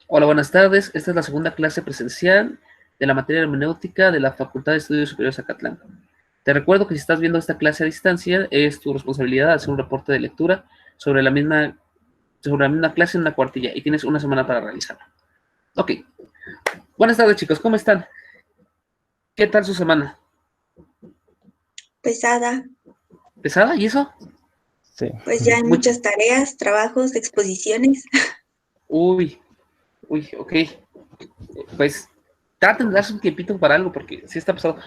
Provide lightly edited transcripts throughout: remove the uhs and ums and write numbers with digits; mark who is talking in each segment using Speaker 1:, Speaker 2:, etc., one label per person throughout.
Speaker 1: Hola, buenas tardes. Esta es la segunda clase presencial de la materia de hermenéutica de la Facultad de Estudios Superiores Acatlán. Te recuerdo que si estás viendo esta clase a distancia, es tu responsabilidad hacer un reporte de lectura sobre la misma clase en una cuartilla y tienes una semana para realizarla. Ok. Buenas tardes, chicos. ¿Cómo están? ¿Qué tal su semana?
Speaker 2: Pesada,
Speaker 1: ¿Pesada? ¿Y eso?
Speaker 3: Sí.
Speaker 2: pues ya hay muchas tareas, trabajos, exposiciones.
Speaker 1: Uy, ok. Pues traten de darse un tiempito para algo porque sí está pesado.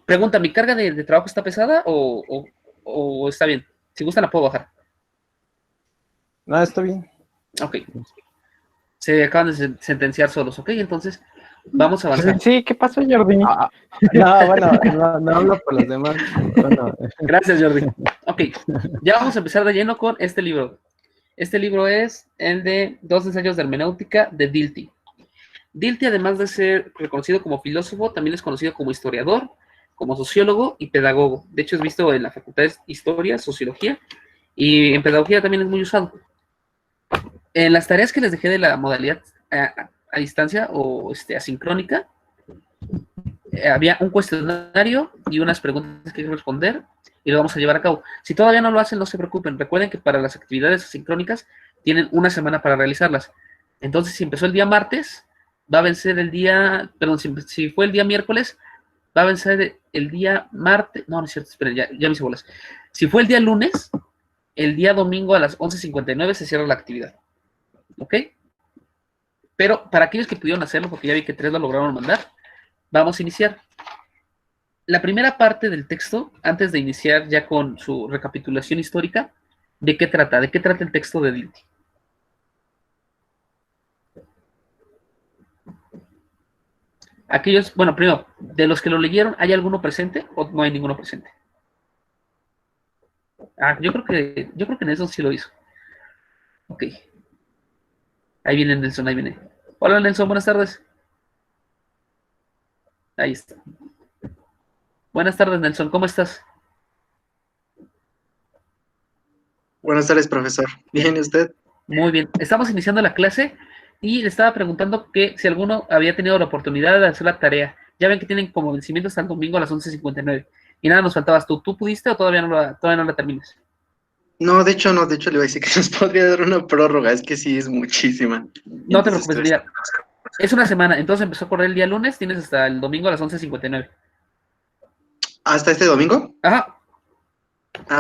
Speaker 1: Pregunta, ¿mi carga de trabajo está pesada o está bien? Si gustan la puedo bajar.
Speaker 3: No, está bien.
Speaker 1: Ok. Se acaban de sentenciar solos, ¿ok? Entonces, vamos a avanzar.
Speaker 3: Sí, ¿qué pasó, Jordi? No, bueno, no hablo por los demás. Bueno.
Speaker 1: Gracias, Jordi. Ok, ya vamos a empezar de lleno con este libro. Este libro es el de Dos ensayos de hermenéutica de Dilthey. Dilthey, además de ser reconocido como filósofo, también es conocido como historiador, como sociólogo y pedagogo. De hecho, es visto en la facultad de Historia, Sociología, y en Pedagogía también es muy usado. En las tareas que les dejé de la modalidad a distancia o asincrónica, había un cuestionario y unas preguntas que responder y lo vamos a llevar a cabo. Si todavía no lo hacen, no se preocupen. Recuerden que para las actividades asincrónicas tienen una semana para realizarlas. Entonces, si empezó el día martes, va a vencer el día, perdón, si fue el día miércoles, va a vencer el día martes, no es cierto, esperen, ya me hice bolas. Si fue el día lunes, el día domingo a las 11:59 se cierra la actividad. ¿Ok? Pero para aquellos que pudieron hacerlo, porque ya vi que 3 lo lograron mandar, vamos a iniciar. La primera parte del texto, antes de iniciar ya con su recapitulación histórica, ¿de qué trata? ¿De qué trata el texto de Dilthey? Aquellos, bueno, primero, de los que lo leyeron, ¿hay alguno presente o no hay ninguno presente? Yo creo que Nelson sí lo hizo. Ok. Ahí viene Nelson, ahí viene. Hola Nelson, buenas tardes. Ahí está. Buenas tardes, Nelson, ¿cómo estás?
Speaker 4: Buenas tardes, profesor. ¿Bien y usted?
Speaker 1: Muy bien. Estamos iniciando la clase y le estaba preguntando que si alguno había tenido la oportunidad de hacer la tarea. Ya ven que tienen como vencimiento hasta el domingo a las 11:59. Y nada, nos faltabas tú. ¿Tú pudiste o todavía no la terminas?
Speaker 4: No, de hecho le iba a decir que nos podría dar una prórroga, es que sí es muchísima.
Speaker 1: No te
Speaker 4: Entonces
Speaker 1: preocupes, mira. Es una semana, entonces empezó a correr el día lunes, tienes hasta el domingo a las 11:59.
Speaker 4: ¿Hasta este domingo?
Speaker 1: Ajá.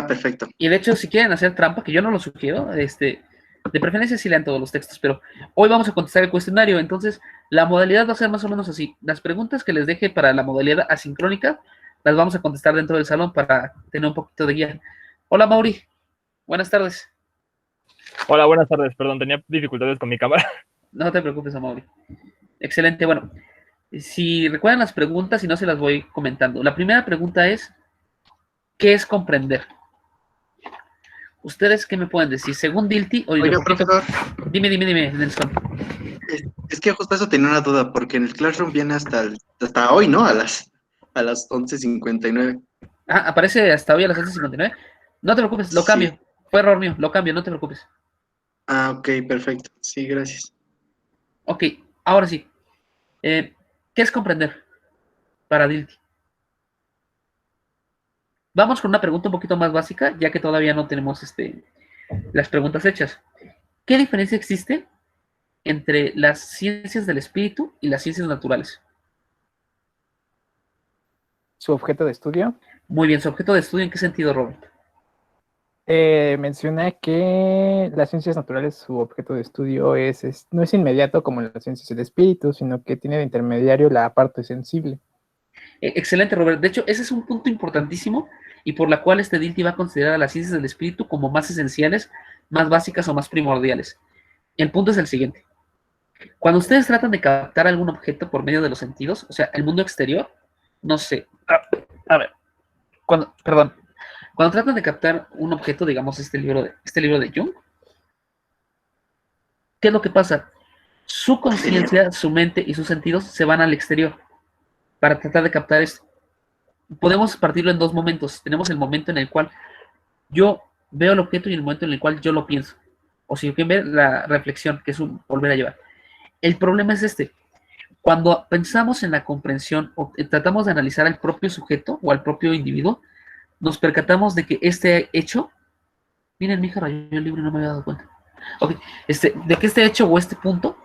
Speaker 4: Perfecto.
Speaker 1: Y de hecho, si quieren hacer trampa, que yo no lo sugiero, de preferencia sí lean todos los textos, pero hoy vamos a contestar el cuestionario, entonces la modalidad va a ser más o menos así. Las preguntas que les deje para la modalidad asincrónica las vamos a contestar dentro del salón para tener un poquito de guía. Hola Mauri, buenas tardes.
Speaker 5: Hola, buenas tardes, perdón, tenía dificultades con mi cámara.
Speaker 1: No te preocupes, Mauri. Excelente, bueno, si recuerdan las preguntas y no se las voy comentando. La primera pregunta es, ¿qué es comprender? ¿Ustedes qué me pueden decir? Según Dilthey,
Speaker 4: Oiga, profesor.
Speaker 1: Dime, Nelson.
Speaker 4: Es que justo eso tenía una duda, porque en el Classroom viene hasta hoy, ¿no? A las 11:59.
Speaker 1: Aparece hasta hoy a las 11:59. No te preocupes, lo cambio.
Speaker 4: Sí.
Speaker 1: Fue error mío, lo cambio, no te preocupes.
Speaker 4: Ok, perfecto. Sí, gracias.
Speaker 1: Ok, ahora sí. ¿Qué es comprender para Dilthey? Vamos con una pregunta un poquito más básica, ya que todavía no tenemos las preguntas hechas. ¿Qué diferencia existe entre las ciencias del espíritu y las ciencias naturales?
Speaker 3: ¿Su objeto de estudio?
Speaker 1: Muy bien, ¿su objeto de estudio en qué sentido, Robert?
Speaker 3: Menciona que las ciencias naturales, su objeto de estudio no es inmediato como las ciencias del espíritu, sino que tiene de intermediario la parte sensible.
Speaker 1: Excelente, Robert. De hecho, ese es un punto importantísimo y por la cual Dilthey va a considerar a las ciencias del espíritu como más esenciales, más básicas o más primordiales. El punto es el siguiente. Cuando ustedes tratan de captar algún objeto por medio de los sentidos, o sea, el mundo exterior, no sé. A ver, cuando tratan de captar un objeto, digamos, este libro de Jung, ¿qué es lo que pasa? Su conciencia, su mente y sus sentidos se van al exterior para tratar de captar esto. Podemos partirlo en dos momentos. Tenemos el momento en el cual yo veo el objeto y el momento en el cual yo lo pienso. O si quieren ver la reflexión, que es un volver a llevar. El problema es este. Cuando pensamos en la comprensión o tratamos de analizar al propio sujeto o al propio individuo, nos percatamos de que este hecho, miren, mi hija rayó el libro y no me había dado cuenta. Ok, de que este hecho o este punto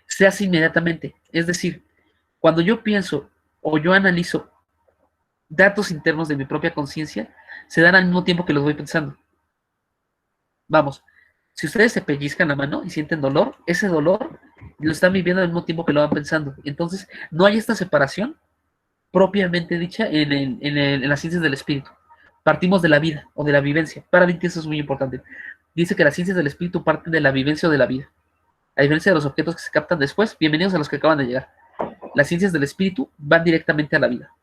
Speaker 1: se hace inmediatamente. Es decir, cuando yo pienso o yo analizo datos internos de mi propia conciencia, se dan al mismo tiempo que los voy pensando. Vamos, si ustedes se pellizcan la mano y sienten dolor, ese dolor lo están viviendo al mismo tiempo que lo van pensando. Entonces, no hay esta separación propiamente dicha en las ciencias del espíritu. Partimos de la vida o de la vivencia. Para mí eso es muy importante. Dice que las ciencias del espíritu parten de la vivencia o de la vida. A diferencia de los objetos que se captan después, bienvenidos a los que acaban de llegar. Las ciencias del espíritu van directamente a la vida.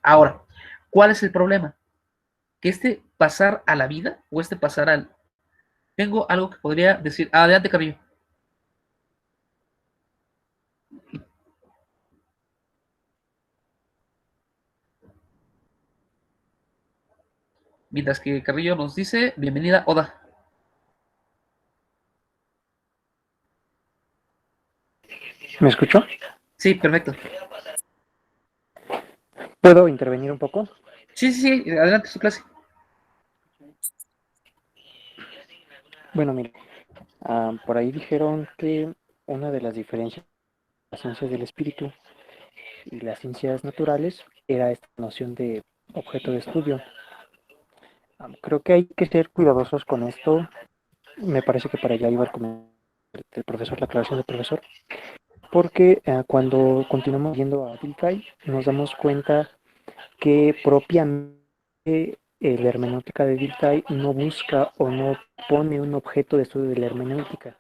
Speaker 1: Ahora, ¿cuál es el problema? Que este pasar a la vida o este pasar al... Tengo algo que podría decir... Adelante, Carrillo. Mientras que Carrillo nos dice, bienvenida, Oda.
Speaker 6: ¿Me escuchó?
Speaker 1: Sí, perfecto.
Speaker 6: ¿Puedo intervenir un poco?
Speaker 1: Sí, adelante, su clase.
Speaker 6: Bueno, mire, por ahí dijeron que una de las diferencias de las ciencias del espíritu y las ciencias naturales era esta noción de objeto de estudio. Creo que hay que ser cuidadosos con esto. Me parece que para allá iba el profesor, la aclaración del profesor, porque cuando continuamos yendo a Dilthey nos damos cuenta que propiamente la hermenéutica de Dilthey no busca o no pone un objeto de estudio de la hermenéutica.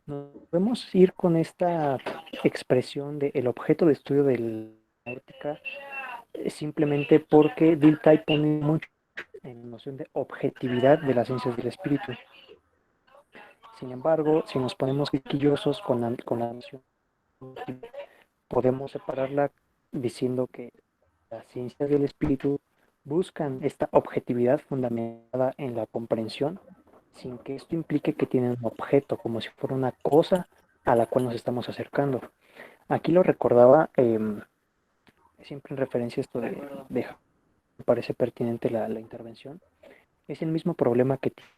Speaker 6: Nos podemos ir con esta expresión de el objeto de estudio de la hermenéutica simplemente porque Dilthey pone mucho en la noción de objetividad de las ciencias del espíritu. Sin embargo, si nos ponemos quisquillosos con la noción, podemos separarla diciendo que las ciencias del espíritu buscan esta objetividad fundamentada en la comprensión, sin que esto implique que tienen un objeto, como si fuera una cosa a la cual nos estamos acercando. Aquí lo recordaba, siempre en referencia a esto me parece pertinente la intervención. Es el mismo problema que tiene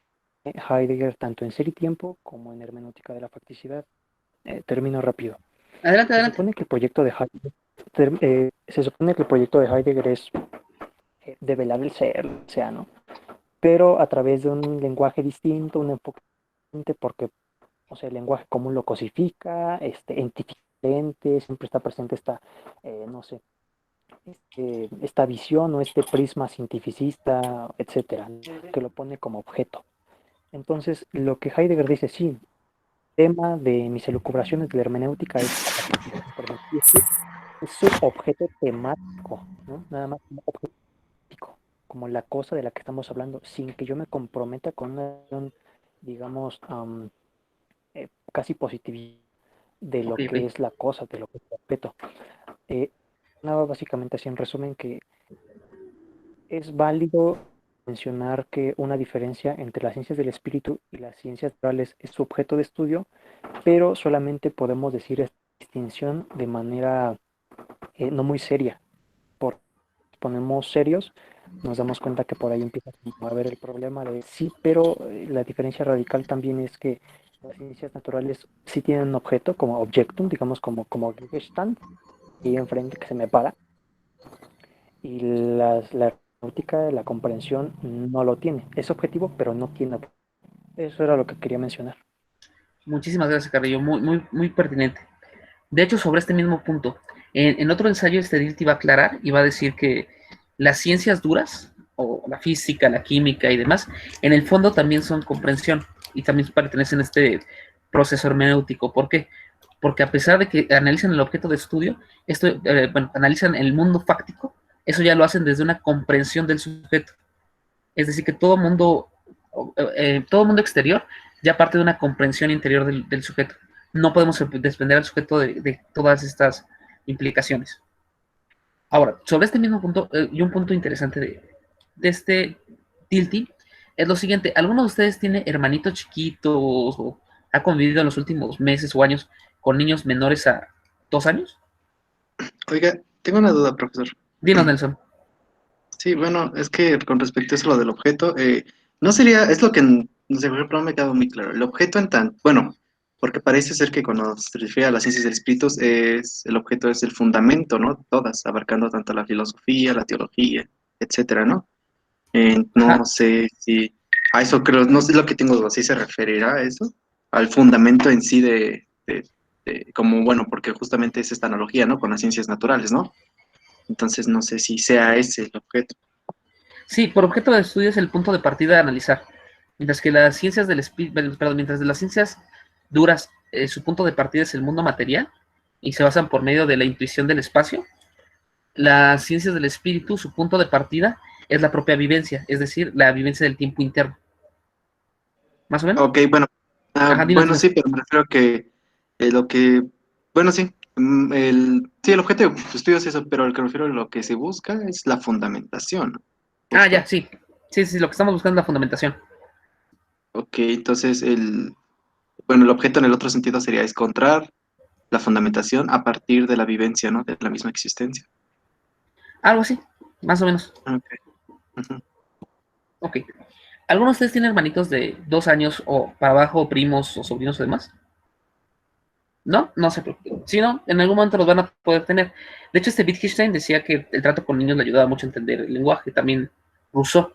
Speaker 6: Heidegger tanto en Ser y Tiempo como en Hermenéutica de la Facticidad. Termino rápido.
Speaker 1: Adelante.
Speaker 6: Se supone que el proyecto de Heidegger es develar el ser, o sea, ¿no? Pero a través de un lenguaje distinto, un enfoque distinto, porque, o sea, el lenguaje común lo cosifica, entificante, siempre está presente esta, no sé, esta visión o este prisma cientificista, etcétera, que lo pone como objeto. Entonces, lo que Heidegger dice, sí, el tema de mis elucubraciones de la hermenéutica es su objeto temático, ¿no? Nada más como objeto, como la cosa de la que estamos hablando, sin que yo me comprometa con una, digamos, casi positivista de lo que es la cosa, de lo que es el objeto. Nada, básicamente así en resumen, que es válido mencionar que una diferencia entre las ciencias del espíritu y las ciencias naturales es su objeto de estudio, pero solamente podemos decir esta distinción de manera no muy seria. Por ponemos serios, nos damos cuenta que por ahí empieza a haber el problema de sí, pero la diferencia radical también es que las ciencias naturales sí tienen un objeto como objectum, digamos como Gegenstand, y enfrente que se me para, y la hermenéutica, la comprensión no lo tiene. Es objetivo, pero no tiene. Eso era lo que quería mencionar.
Speaker 1: Muchísimas gracias, Carrillo. Muy pertinente. De hecho, sobre este mismo punto, en otro ensayo, Dilthey va a aclarar y va a decir que las ciencias duras, o la física, la química y demás, en el fondo también son comprensión y también pertenecen a este proceso hermenéutico. ¿Por qué? Porque a pesar de que analizan el objeto de estudio, analizan el mundo fáctico, eso ya lo hacen desde una comprensión del sujeto. Es decir, que todo mundo exterior ya parte de una comprensión interior del sujeto. No podemos desprender al sujeto de todas estas implicaciones. Ahora, sobre este mismo punto, y un punto interesante de este Dilthey, es lo siguiente. ¿Alguno de ustedes tiene hermanitos chiquitos o ha convivido en los últimos meses o años con niños menores a 2 años?
Speaker 4: Oiga, tengo una duda, profesor.
Speaker 1: Dinos, Nelson.
Speaker 4: Sí, bueno, es que con respecto a eso, lo del objeto, no sería, es lo que, no sé, por ejemplo, no me quedó muy claro. El objeto en tan, bueno, porque parece ser que cuando se refiere a las ciencias del espíritu, el objeto es el fundamento, ¿no? Todas, abarcando tanto la filosofía, la teología, etcétera, ¿no? No
Speaker 1: Ajá.
Speaker 4: sé si, a eso creo, no sé lo que tengo duda, ¿sí se referirá a eso? Al fundamento en sí como, bueno, porque justamente es esta analogía, ¿no? Con las ciencias naturales, ¿no? Entonces no sé si sea ese el objeto.
Speaker 1: Sí, por objeto de estudio es el punto de partida a analizar. Mientras que las ciencias del espíritu, perdón, mientras de las ciencias duras, su punto de partida es el mundo material y se basan por medio de la intuición del espacio, las ciencias del espíritu, su punto de partida es la propia vivencia, es decir, la vivencia del tiempo interno. ¿Más o menos?
Speaker 4: Ok, bueno,
Speaker 1: Ajá, dinos,
Speaker 4: bueno,
Speaker 1: dinos.
Speaker 4: sí, pero me refiero a que lo que, bueno, sí, sí, el objeto de estudio es eso, pero el que me refiero a lo que se busca es la fundamentación, ¿no?
Speaker 1: Ah, ya,
Speaker 4: Justo.
Speaker 1: sí. Sí, sí, lo que estamos buscando es la fundamentación.
Speaker 4: Ok, entonces bueno, el objeto en el otro sentido sería encontrar la fundamentación a partir de la vivencia, ¿no? De la misma existencia.
Speaker 1: Algo así, más o menos.
Speaker 4: Ok, ujú.
Speaker 1: Ok. ¿Algunos de ustedes tienen hermanitos de 2 años o para abajo, o primos o sobrinos o demás? ¿No? No se preocupen. Si no, en algún momento los van a poder tener. De hecho, este Wittgenstein decía que el trato con niños le ayudaba mucho a entender el lenguaje. También Rousseau.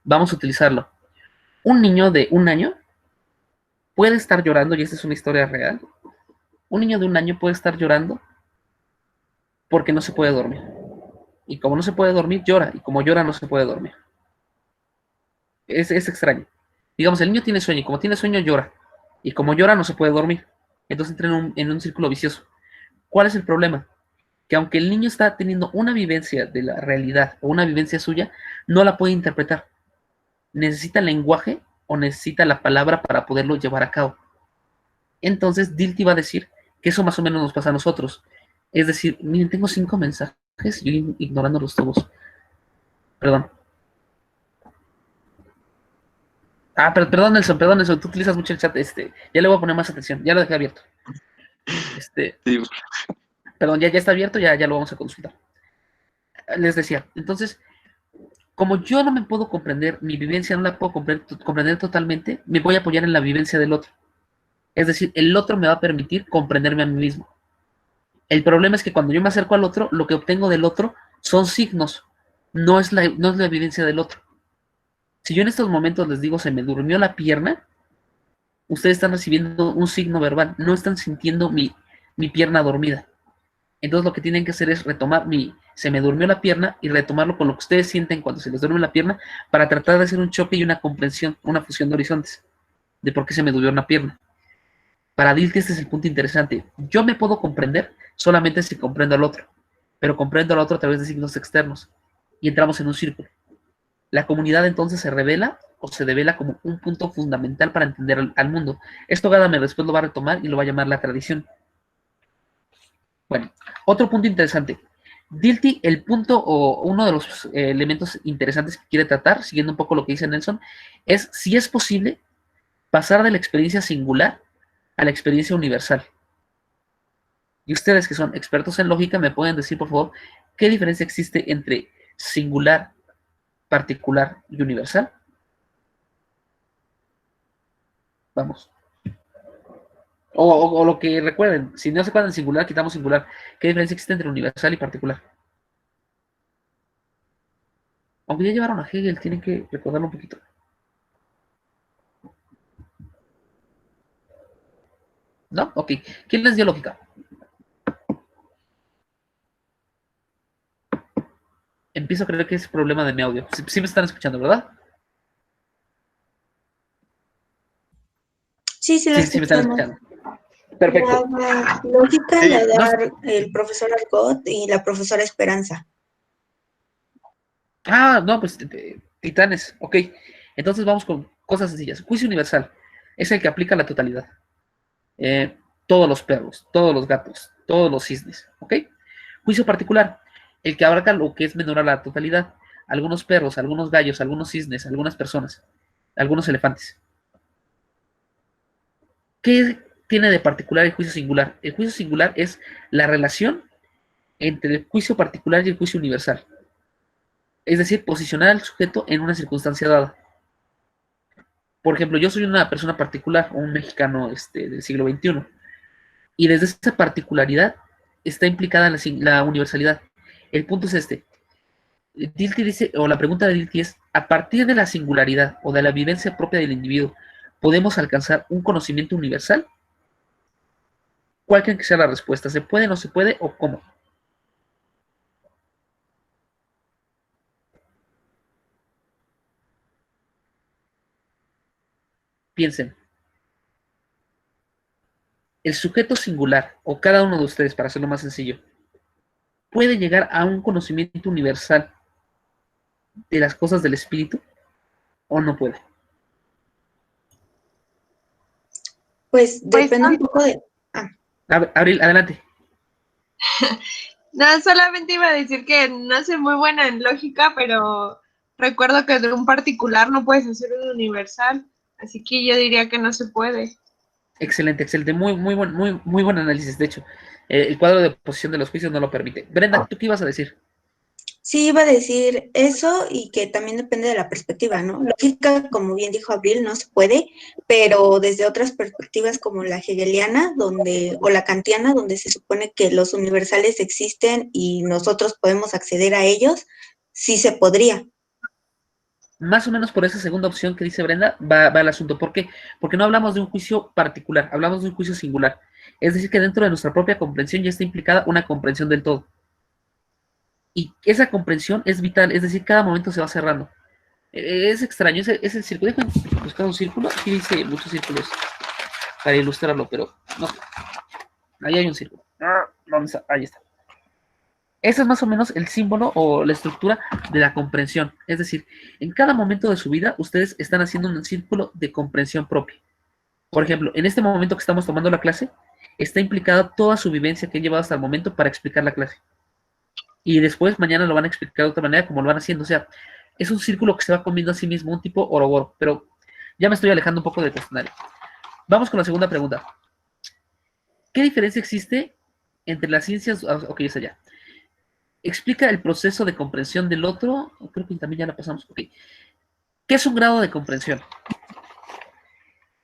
Speaker 1: Vamos a utilizarlo. Un niño de 1 año puede estar llorando, y esta es una historia real. Un niño de 1 año puede estar llorando porque no se puede dormir. Y como no se puede dormir, llora. Y como llora, no se puede dormir. Es extraño. Digamos, el niño tiene sueño y como tiene sueño, llora. Y como llora, no se puede dormir. Entonces entra en un círculo vicioso. ¿Cuál es el problema? Que aunque el niño está teniendo una vivencia de la realidad o una vivencia suya, no la puede interpretar. Necesita el lenguaje o necesita la palabra para poderlo llevar a cabo. Entonces, Dilty va a decir que eso más o menos nos pasa a nosotros. Es decir, miren, tengo 5 mensajes y yo ignorándolos todos. Perdón. Ah, perdón, Nelson, tú utilizas mucho el chat. Ya le voy a poner más atención. Ya lo dejé abierto. Este,
Speaker 4: Sí,
Speaker 1: perdón, ya está abierto, ya lo vamos a consultar. Les decía, entonces, como yo no me puedo comprender, mi vivencia no la puedo comprender totalmente, me voy a apoyar en la vivencia del otro. Es decir, el otro me va a permitir comprenderme a mí mismo. El problema es que cuando yo me acerco al otro, lo que obtengo del otro son signos, no es la vivencia del otro. Si yo en estos momentos les digo se me durmió la pierna, ustedes están recibiendo un signo verbal, no están sintiendo mi pierna dormida. Entonces lo que tienen que hacer es retomar se me durmió la pierna y retomarlo con lo que ustedes sienten cuando se les duerme la pierna para tratar de hacer un choque y una comprensión, una fusión de horizontes de por qué se me durmió una pierna. Para Dilke este es el punto interesante. Yo me puedo comprender solamente si comprendo al otro, pero comprendo al otro a través de signos externos y entramos en un círculo. La comunidad entonces se revela o se devela como un punto fundamental para entender al mundo. Esto Gadamer después lo va a retomar y lo va a llamar la tradición. Bueno, otro punto interesante. Dilty, el punto o uno de los elementos interesantes que quiere tratar, siguiendo un poco lo que dice Nelson, es si es posible pasar de la experiencia singular a la experiencia universal. Y ustedes que son expertos en lógica me pueden decir, por favor, qué diferencia existe entre singular, particular y universal. Vamos. O lo que recuerden, si no se acuerdan singular, quitamos singular. ¿Qué diferencia existe entre universal y particular? Aunque ya llevaron a Hegel, tienen que recordarlo un poquito. ¿No? Ok. ¿Quién les dio lógica? Empiezo a creer que es problema de mi audio. Sí me están escuchando, ¿verdad?
Speaker 2: Sí, sí lo
Speaker 1: Sí me están
Speaker 2: escuchamos.
Speaker 1: escuchando. Perfecto.
Speaker 2: La lógica
Speaker 4: sí,
Speaker 2: la
Speaker 1: No,
Speaker 2: da el profesor Argot y la profesora Esperanza.
Speaker 1: no, pues titanes. Ok. Entonces vamos con cosas sencillas. Juicio universal es el que aplica la totalidad. Todos los perros, todos los gatos, todos los cisnes. ¿Ok? Juicio particular, el que abarca lo que es menor a la totalidad. Algunos perros, algunos gallos, algunos cisnes, algunas personas, algunos elefantes. ¿Qué tiene de particular el juicio singular? El juicio singular es la relación entre el juicio particular y el juicio universal. Es decir, posicionar al sujeto en una circunstancia dada. Por ejemplo, yo soy una persona particular, un mexicano del siglo XXI, y desde esa particularidad está implicada la universalidad. El punto es este. Dilthey dice, o la pregunta de Dilthey es, a partir de la singularidad o de la vivencia propia del individuo, ¿podemos alcanzar un conocimiento universal? ¿Cuál creen que sea la respuesta? ¿Se puede, no se puede o cómo? Piensen. El sujeto singular, o cada uno de ustedes, para hacerlo más sencillo, ¿puede llegar a un conocimiento universal de las cosas del espíritu o no puede?
Speaker 2: Pues
Speaker 7: Pues
Speaker 2: depende
Speaker 7: no,
Speaker 2: un poco de...
Speaker 1: Abril, adelante.
Speaker 7: no, solamente iba a decir que no soy muy buena en lógica, pero recuerdo que de un particular no puedes hacer un universal, así que yo diría que no se puede.
Speaker 1: Excelente, excelente. Muy buen análisis. De hecho, el cuadro de posición de los juicios no lo permite. Brenda, ¿tú qué ibas a decir?
Speaker 2: Sí, iba a decir eso y que también depende de la perspectiva, ¿no? Lógica, como bien dijo Abril, no se puede, pero desde otras perspectivas como la hegeliana, o la kantiana, donde se supone que los universales existen y nosotros podemos acceder a ellos, sí se podría.
Speaker 1: Más o menos por esa segunda opción que dice Brenda va el asunto. ¿Por qué? Porque no hablamos de un juicio particular, hablamos de un juicio singular. Es decir, que dentro de nuestra propia comprensión ya está implicada una comprensión del todo. Y esa comprensión es vital, es decir, cada momento se va cerrando. Es extraño, es el círculo. Déjenme buscar un círculo. Aquí dice muchos círculos para ilustrarlo, pero no. Ahí hay un círculo. ¿Dónde está? Ahí está. Ese es más o menos el símbolo o la estructura de la comprensión. Es decir, en cada momento de su vida, ustedes están haciendo un círculo de comprensión propia. Por ejemplo, en este momento que estamos tomando la clase, está implicada toda su vivencia que han llevado hasta el momento para explicar la clase. Y después, mañana lo van a explicar de otra manera, como lo van haciendo. O sea, es un círculo que se va comiendo a sí mismo, un tipo oroboro. Pero ya me estoy alejando un poco del cuestionario. Vamos con la segunda pregunta. ¿Qué diferencia existe entre las ciencias? Ok, es allá. Explica el proceso de comprensión del otro. Creo que también ya la pasamos. Ok. ¿Qué es un grado de comprensión?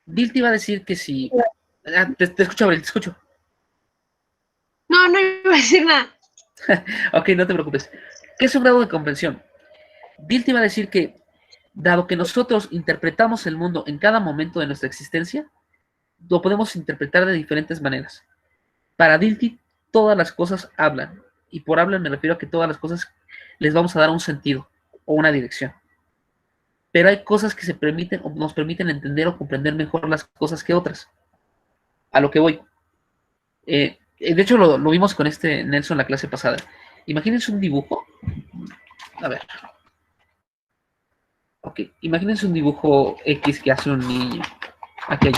Speaker 1: Dilthey va a decir que si... te escucho, Abril, te escucho.
Speaker 7: No, no iba a decir nada.
Speaker 1: Ok, no te preocupes. ¿Qué es un grado de comprensión? Dilthey va a decir que, dado que nosotros interpretamos el mundo en cada momento de nuestra existencia, lo podemos interpretar de diferentes maneras. Para Dilthey, todas las cosas hablan. Y por hablan me refiero a que todas las cosas les vamos a dar un sentido o una dirección. Pero hay cosas que se permiten o nos permiten entender o comprender mejor las cosas que otras. A lo que voy. De hecho, lo vimos con Nelson en la clase pasada. Imagínense un dibujo. A ver. Ok, imagínense un dibujo X que hace un niño. Aquí hay.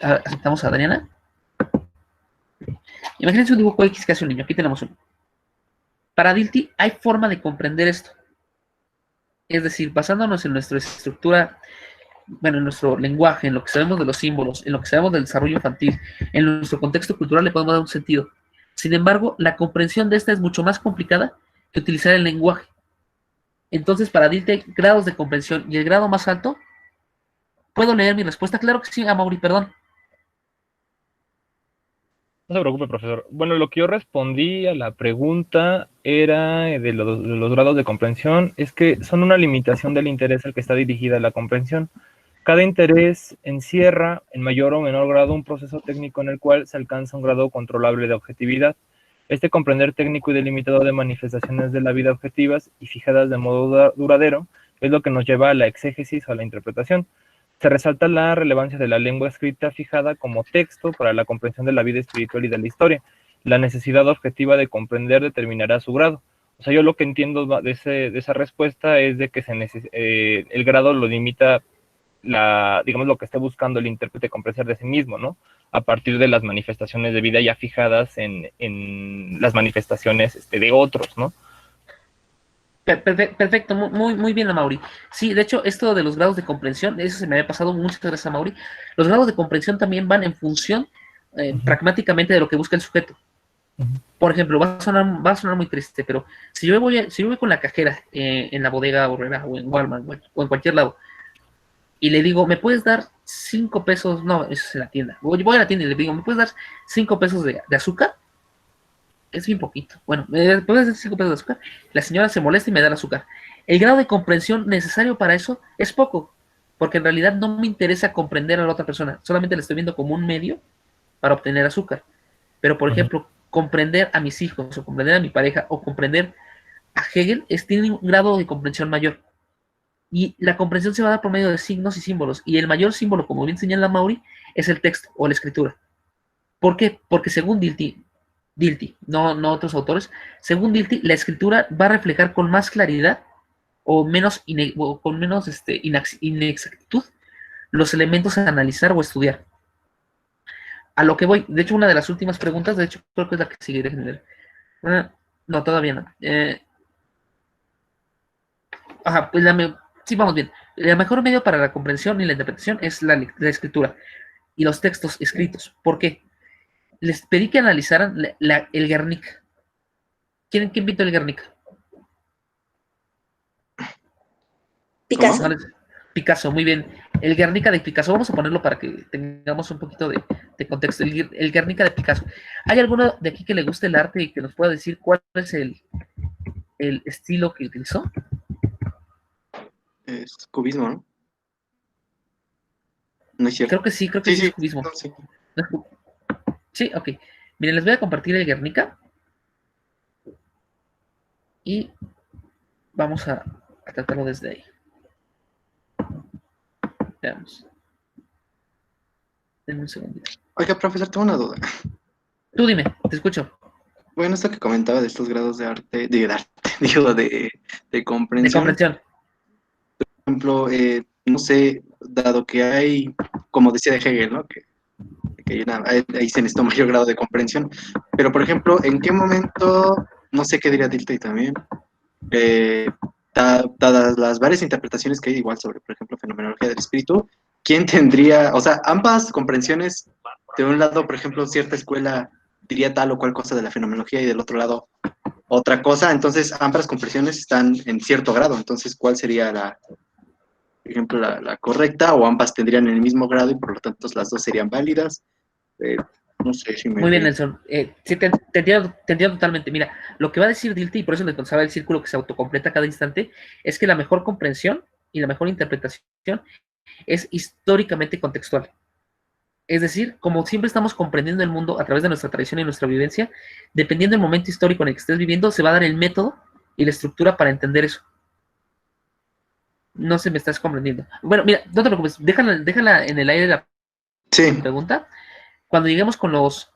Speaker 1: ¿Aceptamos a Daniela? Imagínense un dibujo X que hace un niño. Aquí tenemos uno. Para Dilthey hay forma de comprender esto. Es decir, basándonos en nuestra estructura, bueno, en nuestro lenguaje, en lo que sabemos de los símbolos, en lo que sabemos del desarrollo infantil, en nuestro contexto cultural le podemos dar un sentido. Sin embargo, la comprensión de esta es mucho más complicada que utilizar el lenguaje. Entonces, para Dilthey hay grados de comprensión y el grado más alto, ¿puedo leer mi respuesta? Claro que sí, Amaury, perdón.
Speaker 5: No se preocupe, profesor. Bueno, lo que yo respondí a la pregunta era de los grados de comprensión, es que son una limitación del interés al que está dirigida la comprensión. Cada interés encierra, en mayor o menor grado, un proceso técnico en el cual se alcanza un grado controlable de objetividad. Este comprender técnico y delimitado de manifestaciones de la vida objetivas y fijadas de modo duradero es lo que nos lleva a la exégesis o a la interpretación. Se resalta la relevancia de la lengua escrita fijada como texto para la comprensión de la vida espiritual y de la historia. La necesidad objetiva de comprender determinará su grado. O sea, yo lo que entiendo de esa respuesta es de que el grado lo limita digamos, lo que esté buscando el intérprete comprender de sí mismo, ¿no? A partir de las manifestaciones de vida ya fijadas en las manifestaciones de otros, ¿no?
Speaker 1: Perfecto, muy bien, Amaury. Sí, de hecho, esto de los grados de comprensión, eso se me había pasado, muchas gracias, Amaury. Los grados de comprensión también van en función pragmáticamente de lo que busca el sujeto. Por ejemplo, va a sonar muy triste, pero si yo voy con la cajera en la bodega Aurrera o en Walmart o en cualquier lado y le digo, ¿me puedes dar 5 pesos? No, eso es en la tienda. Voy a la tienda y le digo, ¿me puedes dar 5 pesos de azúcar? Es bien poquito. Bueno, ¿me puedes dar 5 pesos de azúcar? La señora se molesta y me da el azúcar. El grado de comprensión necesario para eso es poco, porque en realidad no me interesa comprender a la otra persona, solamente la estoy viendo como un medio para obtener azúcar. Pero, por ejemplo, comprender a mis hijos, o comprender a mi pareja, o comprender a Hegel, tiene un grado de comprensión mayor. Y la comprensión se va a dar por medio de signos y símbolos. Y el mayor símbolo, como bien señala Maury, es el texto o la escritura. ¿Por qué? Porque según Dilthey, no otros autores, según Dilthey, la escritura va a reflejar con más claridad o con menos inexactitud los elementos a analizar o estudiar. A lo que voy, de hecho, una de las últimas preguntas, de hecho, creo que es la que sigue, déjenme ver. No, todavía no. Pues sí, vamos bien. El mejor medio para la comprensión y la interpretación es la escritura y los textos escritos. ¿Por qué? Les pedí que analizaran el Guernica. ¿Quién pintó el Guernica?
Speaker 2: Picasso.
Speaker 1: Picasso, muy bien. El Guernica de Picasso, vamos a ponerlo para que tengamos un poquito de contexto. El Guernica de Picasso. ¿Hay alguno de aquí que le guste el arte y que nos pueda decir cuál es el estilo que utilizó?
Speaker 4: Es cubismo, ¿no? No es cierto.
Speaker 1: Creo que sí es cubismo.
Speaker 4: No, sí.
Speaker 1: Sí, ok. Miren, les voy a compartir el Guernica. Y vamos a tratarlo desde ahí. Veamos. Denme un segundito.
Speaker 4: Oiga, profesor, tengo una duda.
Speaker 1: Tú dime, te escucho.
Speaker 4: Bueno, esto que comentaba de estos grados de arte, digo, de
Speaker 1: De
Speaker 4: comprensión.
Speaker 1: comprensión.
Speaker 4: Por ejemplo, no sé, dado que hay, como decía de Hegel, ¿no? Que ahí se necesita un mayor grado de comprensión. Pero, por ejemplo, ¿en qué momento, no sé qué diría Dilthey también, dadas las varias interpretaciones que hay igual sobre, por ejemplo, fenomenología del espíritu, ¿quién tendría, o sea, ambas comprensiones, de un lado, por ejemplo, cierta escuela diría tal o cual cosa de la fenomenología y del otro lado otra cosa, entonces ambas comprensiones están en cierto grado, entonces, ¿cuál sería por ejemplo, la correcta, o ambas tendrían el mismo grado y por lo tanto las dos serían válidas? No sé si me...
Speaker 1: Muy bien, Nelson. Sí, te entiendo totalmente. Mira, lo que va a decir Dilthey, y por eso le pensaba el círculo que se autocompleta a cada instante, es que la mejor comprensión y la mejor interpretación es históricamente contextual. Es decir, como siempre estamos comprendiendo el mundo a través de nuestra tradición y nuestra vivencia, dependiendo del momento histórico en el que estés viviendo, se va a dar el método y la estructura para entender eso. No se me estás comprendiendo. Bueno, mira, no te preocupes, déjala en el aire la pregunta. Cuando lleguemos con los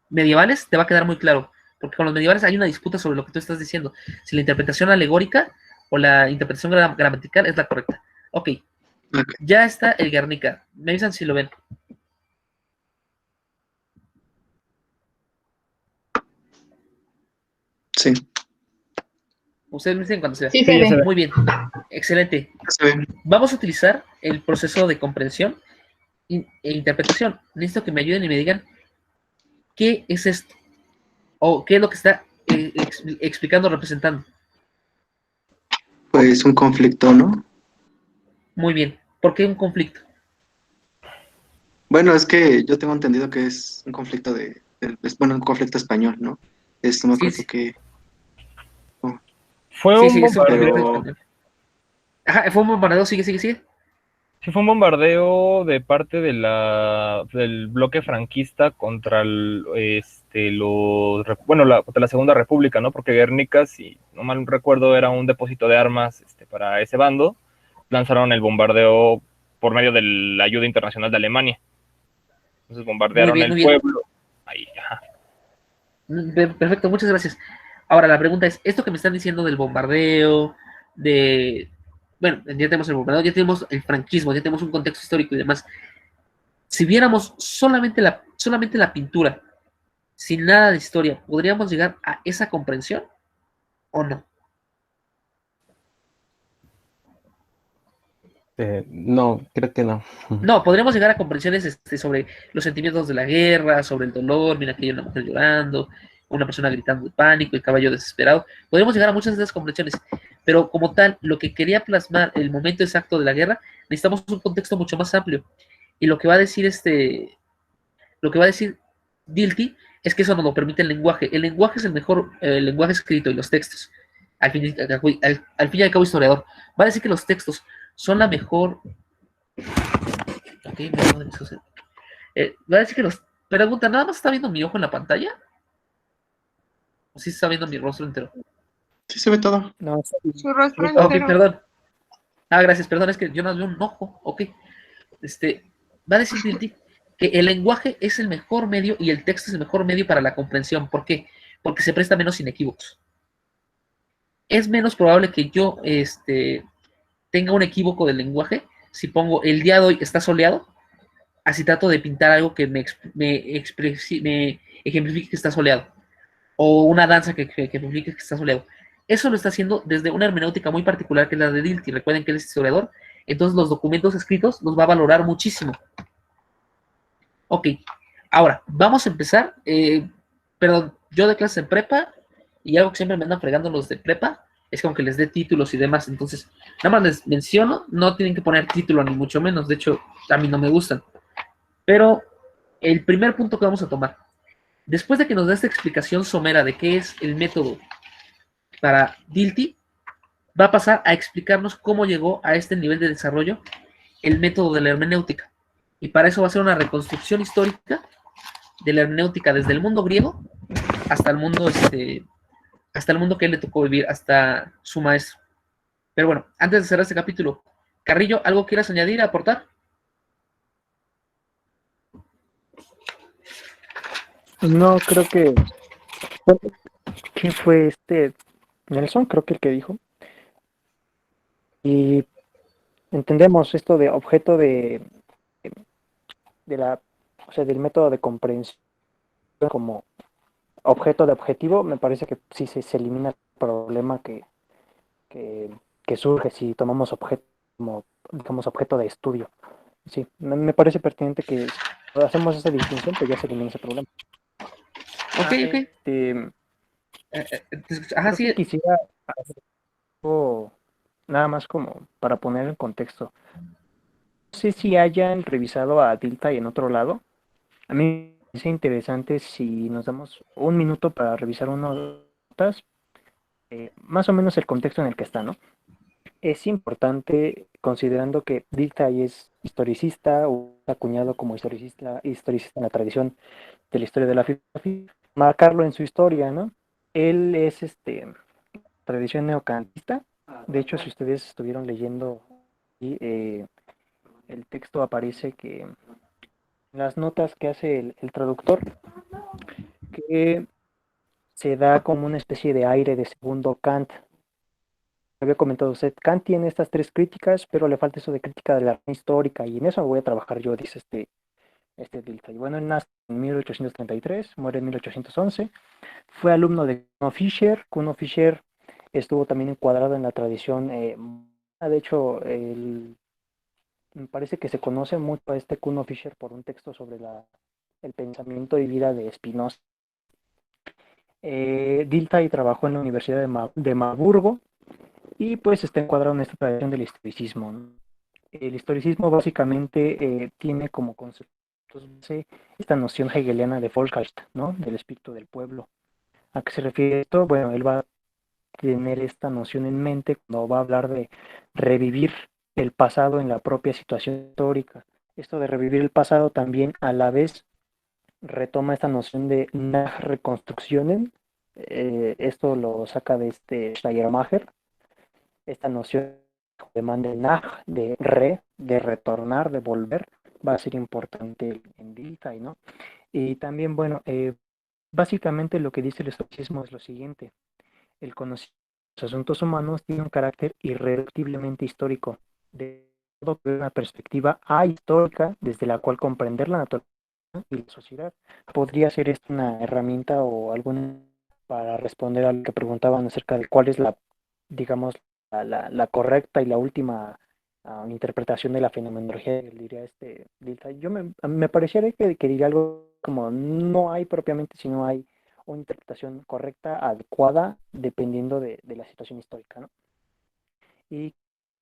Speaker 1: medievales, te va a quedar muy claro, porque con los medievales hay una disputa sobre lo que tú estás diciendo, si la interpretación alegórica o la interpretación gramatical es la correcta. Ok, ya está el Guernica. Me avisan si lo ven.
Speaker 4: Sí.
Speaker 1: Ustedes me dicen cuando se vea.
Speaker 7: Sí, se ve.
Speaker 1: Muy bien, excelente.
Speaker 4: Se ve.
Speaker 1: Vamos a utilizar el proceso de comprensión e interpretación. Necesito que me ayuden y me digan qué es esto, o qué es lo que está explicando, representando.
Speaker 4: Pues un conflicto, ¿no?
Speaker 1: Muy bien. ¿Por qué un conflicto?
Speaker 4: Bueno, es que yo tengo entendido que es un conflicto un conflicto español, ¿no? No me acuerdo
Speaker 1: Sí.
Speaker 4: que...
Speaker 5: Fue
Speaker 1: Sí,
Speaker 5: un
Speaker 1: sí, es un
Speaker 5: bombardeo.
Speaker 1: conflicto español. Ajá, fue un bombardeo, sigue.
Speaker 5: Sí, fue un bombardeo de parte del bloque franquista contra contra la Segunda República, ¿no? Porque Guernica, si no mal recuerdo, era un depósito de armas para ese bando. Lanzaron el bombardeo por medio de la ayuda internacional de Alemania. Entonces bombardearon el pueblo. Ahí, ajá.
Speaker 1: Perfecto, muchas gracias. Ahora la pregunta es, esto que me están diciendo del bombardeo, bueno, ya tenemos el bombardeo, ya tenemos el franquismo, ya tenemos un contexto histórico y demás. Si viéramos solamente la pintura, sin nada de historia, ¿podríamos llegar a esa comprensión o no?
Speaker 8: No, creo que no.
Speaker 1: No, podríamos llegar a comprensiones sobre los sentimientos de la guerra, sobre el dolor, mira que hay una mujer llorando, una persona gritando de pánico, el caballo desesperado. Podríamos llegar a muchas de esas comprensiones, pero como tal, lo que quería plasmar el momento exacto de la guerra, necesitamos un contexto mucho más amplio. Y lo que va a decir Dilthey es que eso nos lo permite el lenguaje. El lenguaje es el mejor lenguaje escrito y los textos. Al fin y al cabo, historiador. Va a decir que los textos son la mejor. Ok, va a decir que los. Pregunta, ¿nada más está viendo mi ojo en la pantalla? ¿O sí está viendo mi rostro entero?
Speaker 4: Sí se ve todo.
Speaker 6: No,
Speaker 7: Su rostro
Speaker 1: Ok,
Speaker 7: entero.
Speaker 1: perdón. Gracias, perdón, es que yo no veo un ojo. Ok. Va a decir Dilthey que el lenguaje es el mejor medio y el texto es el mejor medio para la comprensión. ¿Por qué? Porque se presta menos inequívocos. Es menos probable que yo tenga un equívoco del lenguaje si pongo el día de hoy está soleado, así trato de pintar algo que me ejemplifique que está soleado, o una danza que ejemplifique que está soleado. Eso lo está haciendo desde una hermenéutica muy particular que es la de Dilthey. Recuerden que él es historiador, entonces los documentos escritos los va a valorar muchísimo. Ok, ahora vamos a empezar. Perdón, yo de clase en prepa y algo que siempre me andan fregando los de prepa es como que les dé títulos y demás. Entonces, nada más les menciono, no tienen que poner título ni mucho menos. De hecho, a mí no me gustan. Pero el primer punto que vamos a tomar, después de que nos da esta explicación somera de qué es el método para Dilthey, va a pasar a explicarnos cómo llegó a este nivel de desarrollo el método de la hermenéutica. Y para eso va a ser una reconstrucción histórica de la hermenéutica desde el mundo griego hasta el mundo, hasta el mundo que él le tocó vivir, hasta su maestro. Pero bueno, antes de cerrar este capítulo, Carrillo, ¿algo quieras añadir, aportar?
Speaker 6: no creo que. ¿Quién fue Nelson? Creo que el que dijo. Y entendemos esto de objeto o sea, del método de comprensión como objeto de objetivo. Me parece que sí se elimina el problema que, que surge si tomamos objeto como, digamos, objeto de estudio. Sí, me parece pertinente que si hacemos esa distinción, pues ya se elimina ese problema.
Speaker 1: Ok.
Speaker 6: Creo
Speaker 1: Sí.
Speaker 6: que quisiera hacer algo nada más como para poner en contexto. No sé si hayan revisado a Dilthey en otro lado. A mí me parece interesante si nos damos un minuto para revisar unas notas, más o menos el contexto en el que está, ¿no? Es importante, considerando que Dilthey es historicista o acuñado como historicista en la tradición de la historia de la filosofía, marcarlo en su historia, ¿no? Él es tradición neocantista. De hecho, si ustedes estuvieron leyendo el texto, aparece que en las notas que hace el traductor, que se da como una especie de aire de segundo Kant. Había comentado usted, Kant tiene estas tres críticas, pero le falta eso de crítica de la histórica, y en eso voy a trabajar yo, dice Dilthey. Bueno, él nace en 1833, muere en 1811, fue alumno de Kuno Fischer. Kuno Fischer estuvo también encuadrado en la tradición, de hecho, me parece que se conoce mucho a Kuno Fischer por un texto sobre el pensamiento y vida de Spinoza. Dilthey trabajó en la Universidad de Marburgo y pues está encuadrado en esta tradición del historicismo, ¿no? El historicismo básicamente tiene como concepto esta noción hegeliana de Volksgeist, ¿no? Del espíritu del pueblo. ¿A qué se refiere esto? Bueno, él va a tener esta noción en mente cuando va a hablar de revivir el pasado en la propia situación histórica. Esto de revivir el pasado también a la vez retoma esta noción de Nachrekonstruktionen. Esto lo saca de Schleiermacher, esta noción de nach, de retornar, de volver, va a ser importante en Dilthey, ¿no? Y también, bueno, básicamente lo que dice el estoicismo es lo siguiente: el conocimiento de los asuntos humanos tiene un carácter irreductiblemente histórico, de todo una perspectiva ahistórica desde la cual comprender la naturaleza y la sociedad. ¿Podría ser esto una herramienta o alguna para responder a lo que preguntaban acerca de cuál es digamos, la correcta y la última interpretación de la fenomenología, diría Dilthey. Me pareciera que diría algo como no hay propiamente, sino hay una interpretación correcta, adecuada, dependiendo de la situación histórica, ¿no? Y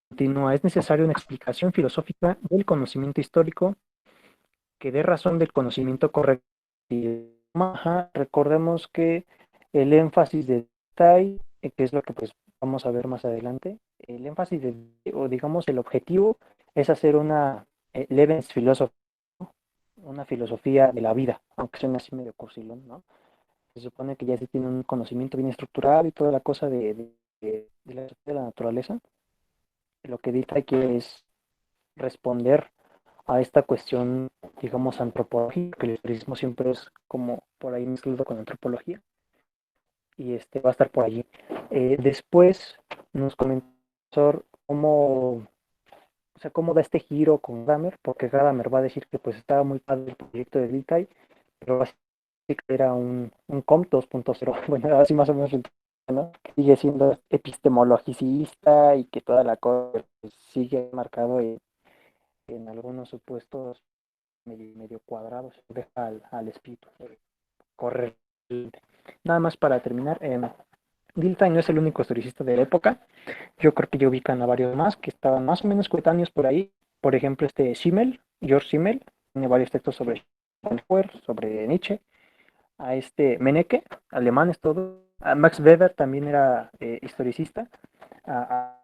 Speaker 6: continúa, es necesaria una explicación filosófica del conocimiento histórico que dé razón del conocimiento correcto. Ajá, recordemos que el énfasis de Tai, que es lo que pues vamos a ver más adelante, el énfasis o digamos el objetivo es hacer una Lebensphilosophie, ¿no? Una filosofía de la vida, aunque suene así medio cursilón, ¿no? Se supone que ya se tiene un conocimiento bien estructurado y toda la cosa de la naturaleza. Lo que dice que es responder a esta cuestión, digamos, antropológica, que el historismo siempre es como por ahí mezclado con antropología, y va a estar por allí. Después nos comentó cómo, o sea, cómo da este giro con Gadamer, porque Gadamer va a decir que pues estaba muy padre el proyecto de Dilthey, pero básicamente era un COMP 2.0, bueno, así más o menos, ¿no? Que sigue siendo epistemologicista y que toda la cosa pues, sigue marcado en algunos supuestos medio cuadrados, deja al espíritu correr. Nada más para terminar, Dilthey no es el único historicista de la época. Yo creo que ya ubican a varios más que estaban más o menos coetáneos por ahí. Por ejemplo, Simmel, George Simmel, tiene varios textos sobre Schopenhauer, sobre Nietzsche. A Meneke, alemán es todo. A Max Weber también era historicista. A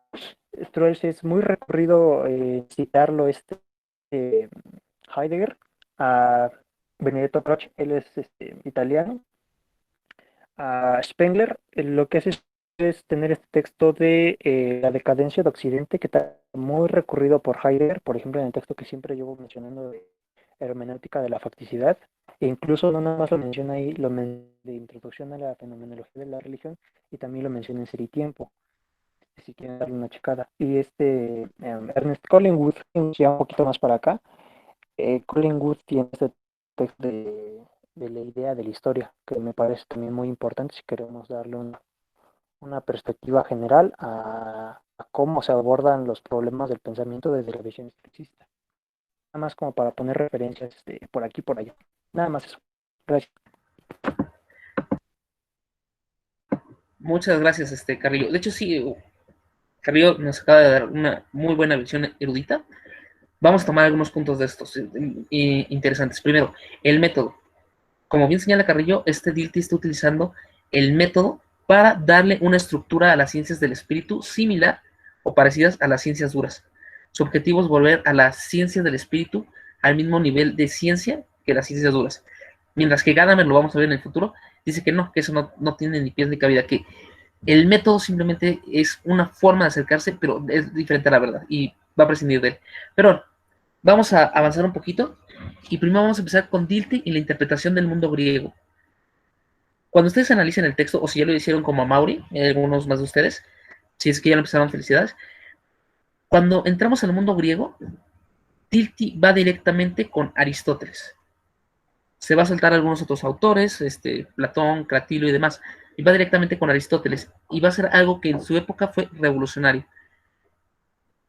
Speaker 6: Strauss es muy recurrido citarlo Heidegger. A Benedetto Croce, él es italiano. A Spengler, lo que hace es tener este texto de la decadencia de Occidente, que está muy recurrido por Heidegger, por ejemplo, en el texto que siempre llevo mencionando de hermenéutica de la facticidad, e incluso no nada más lo menciona ahí, de introducción a la fenomenología de la religión, y también lo menciona en Ser y Tiempo, si quieren darle una checada. Y Ernest Collingwood, ya un poquito más para acá, Collingwood tiene este texto de la idea de la historia, que me parece también muy importante si queremos darle una perspectiva general a cómo se abordan los problemas del pensamiento desde la visión historicista. Nada más como para poner referencias por aquí y por allá. Nada más eso. Gracias.
Speaker 1: Muchas gracias, Carrillo. De hecho, sí, Carrillo nos acaba de dar una muy buena visión erudita. Vamos a tomar algunos puntos de estos interesantes. Primero, el método. Como bien señala Carrillo, Dilthey está utilizando el método para darle una estructura a las ciencias del espíritu similar o parecidas a las ciencias duras. Su objetivo es volver a las ciencias del espíritu al mismo nivel de ciencia que las ciencias duras. Mientras que Gadamer, lo vamos a ver en el futuro, dice que no, que eso no tiene ni pies ni cabida, que el método simplemente es una forma de acercarse, pero es diferente a la verdad y va a prescindir de él. Pero vamos a avanzar un poquito y primero vamos a empezar con Dilthey y la interpretación del mundo griego. Cuando ustedes analicen el texto, o si ya lo hicieron como a Mauri, algunos más de ustedes, si es que ya lo empezaron, felicidades. Cuando entramos al mundo griego, Dilthey va directamente con Aristóteles. Se va a saltar algunos otros autores, Platón, Cratilo y demás, y va directamente con Aristóteles, y va a ser algo que en su época fue revolucionario.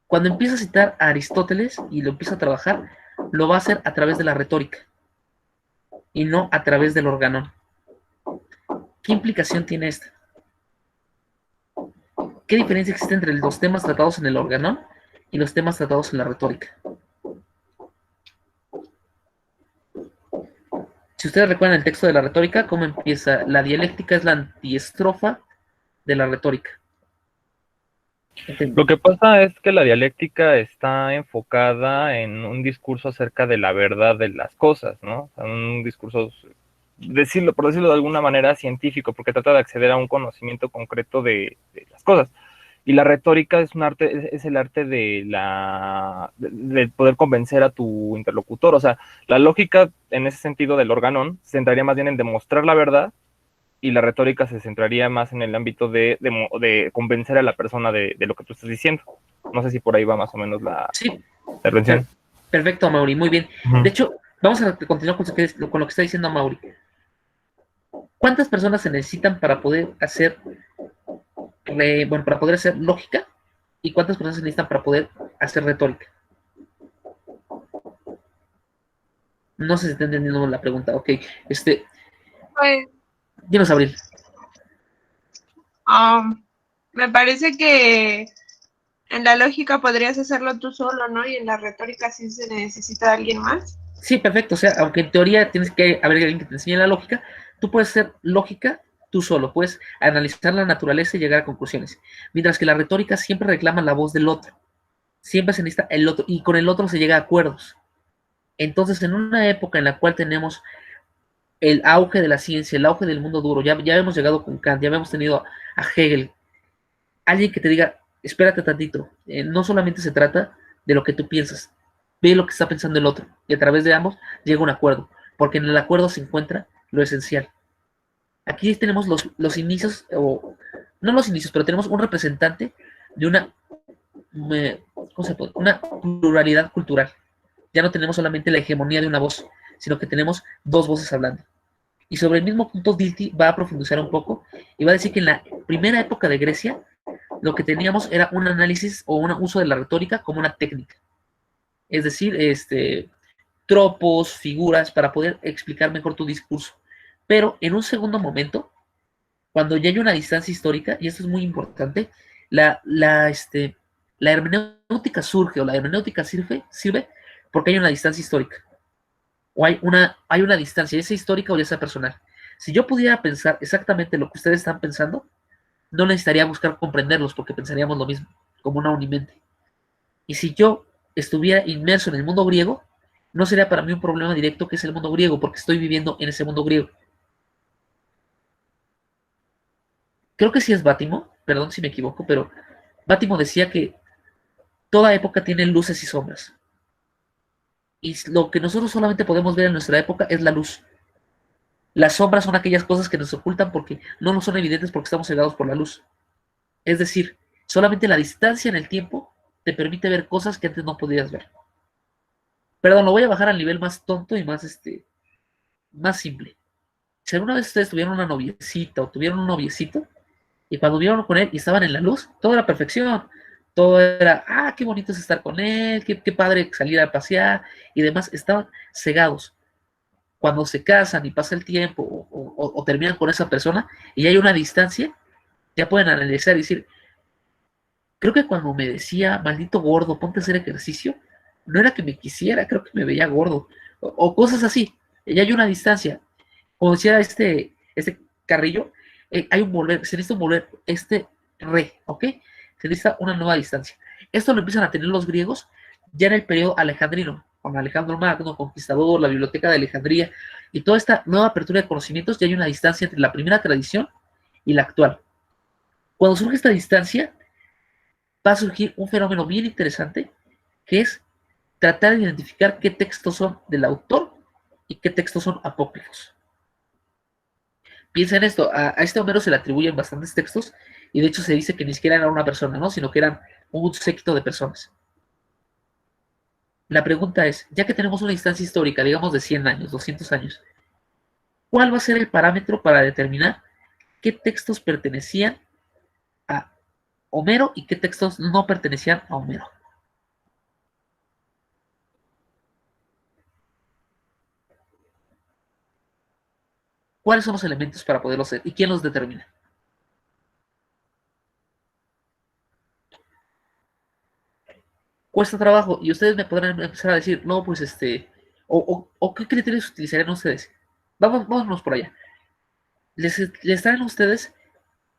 Speaker 1: Cuando empieza a citar a Aristóteles y lo empieza a trabajar, lo va a hacer a través de la retórica, y no a través del organón. ¿Qué implicación tiene esto? ¿Qué diferencia existe entre los temas tratados en el organón y los temas tratados en la retórica? Si ustedes recuerdan el texto de la retórica, ¿cómo empieza? La dialéctica es la antiestrofa de la retórica.
Speaker 5: Lo que pasa es que la dialéctica está enfocada en un discurso acerca de la verdad de las cosas, ¿no? O sea, un discurso, por decirlo de alguna manera, científico, porque trata de acceder a un conocimiento concreto de las cosas. Y la retórica es un arte, es el arte de poder convencer a tu interlocutor. O sea, la lógica en ese sentido del organón se centraría más bien en demostrar la verdad, y la retórica se centraría más en el ámbito de convencer a la persona de lo que tú estás diciendo. No sé si por ahí va más o menos la intervención.
Speaker 1: Perfecto, Mauri, muy bien. De hecho, vamos a continuar con lo que está diciendo Mauri. ¿Cuántas personas se necesitan para poder hacer lógica? ¿Y cuántas personas se necesitan para poder hacer retórica. No sé si está entendiendo la pregunta. Ok,
Speaker 7: Pues,
Speaker 1: dinos, Abril.
Speaker 7: me parece que en la lógica podrías hacerlo tú solo, ¿no? Y en la retórica sí se necesita de alguien más.
Speaker 1: Sí, perfecto. O sea, aunque en teoría tienes que haber alguien que te enseñe la lógica, tú puedes hacer lógica tú solo, puedes analizar la naturaleza y llegar a conclusiones. Mientras que la retórica siempre reclama la voz del otro. Siempre se necesita el otro, y con el otro se llega a acuerdos. Entonces, en una época en la cual tenemos el auge de la ciencia, el auge del mundo duro, ya hemos llegado con Kant, ya hemos tenido a Hegel, alguien que te diga, espérate tantito, no solamente se trata de lo que tú piensas, ve lo que está pensando el otro, y a través de ambos llega un acuerdo, porque en el acuerdo se encuentra lo esencial. Aquí tenemos los inicios, o no los inicios, pero tenemos un representante de una pluralidad cultural. Ya no tenemos solamente la hegemonía de una voz, sino que tenemos dos voces hablando. Y sobre el mismo punto, Dilthey va a profundizar un poco y va a decir que en la primera época de Grecia, lo que teníamos era un análisis o un uso de la retórica como una técnica. Es decir, tropos, figuras, para poder explicar mejor tu discurso. Pero en un segundo momento, cuando ya hay una distancia histórica, y esto es muy importante, la hermenéutica surge, o la hermenéutica sirve porque hay una distancia histórica, o hay una distancia, ya sea histórica o ya sea personal. Si yo pudiera pensar exactamente lo que ustedes están pensando, no necesitaría buscar comprenderlos, porque pensaríamos lo mismo, como una unimente. Y si yo estuviera inmerso en el mundo griego, no sería para mí un problema directo que es el mundo griego, porque estoy viviendo en ese mundo griego. Creo que sí es Bátimo, perdón si me equivoco, pero Bátimo decía que toda época tiene luces y sombras. Y lo que nosotros solamente podemos ver en nuestra época es la luz. Las sombras son aquellas cosas que nos ocultan porque no nos son evidentes porque estamos cegados por la luz. Es decir, solamente la distancia en el tiempo te permite ver cosas que antes no podías ver. Perdón, lo voy a bajar al nivel más tonto y más simple. Si alguna vez ustedes tuvieron una noviecita o tuvieron un noviecito, y cuando vieron con él y estaban en la luz, todo era perfección. Todo era, qué bonito es estar con él, qué padre salir a pasear y demás. Estaban cegados. Cuando se casan y pasa el tiempo o terminan con esa persona y hay una distancia, ya pueden analizar y decir, creo que cuando me decía, maldito gordo, ponte a hacer ejercicio, no era que me quisiera, creo que me veía gordo. O cosas así. Ya hay una distancia. Como decía este Carrillo, hay un volver, se necesita un volver, ¿ok? Se necesita una nueva distancia. Esto lo empiezan a tener los griegos ya en el periodo alejandrino, con Alejandro Magno, conquistador, la biblioteca de Alejandría, y toda esta nueva apertura de conocimientos, ya hay una distancia entre la primera tradición y la actual. Cuando surge esta distancia, va a surgir un fenómeno bien interesante, que es tratar de identificar qué textos son del autor y qué textos son apócrifos. Piensa en esto, a este Homero se le atribuyen bastantes textos y de hecho se dice que ni siquiera era una persona, ¿no? Sino que eran un séquito de personas. La pregunta es, ya que tenemos una instancia histórica, digamos de 100 años, 200 años, ¿cuál va a ser el parámetro para determinar qué textos pertenecían a Homero y qué textos no pertenecían a Homero? ¿Cuáles son los elementos para poderlo hacer? ¿Y quién los determina? Cuesta trabajo y ustedes me podrán empezar a decir, no, pues o qué criterios utilizarían ustedes. Vámonos por allá. Les traen a ustedes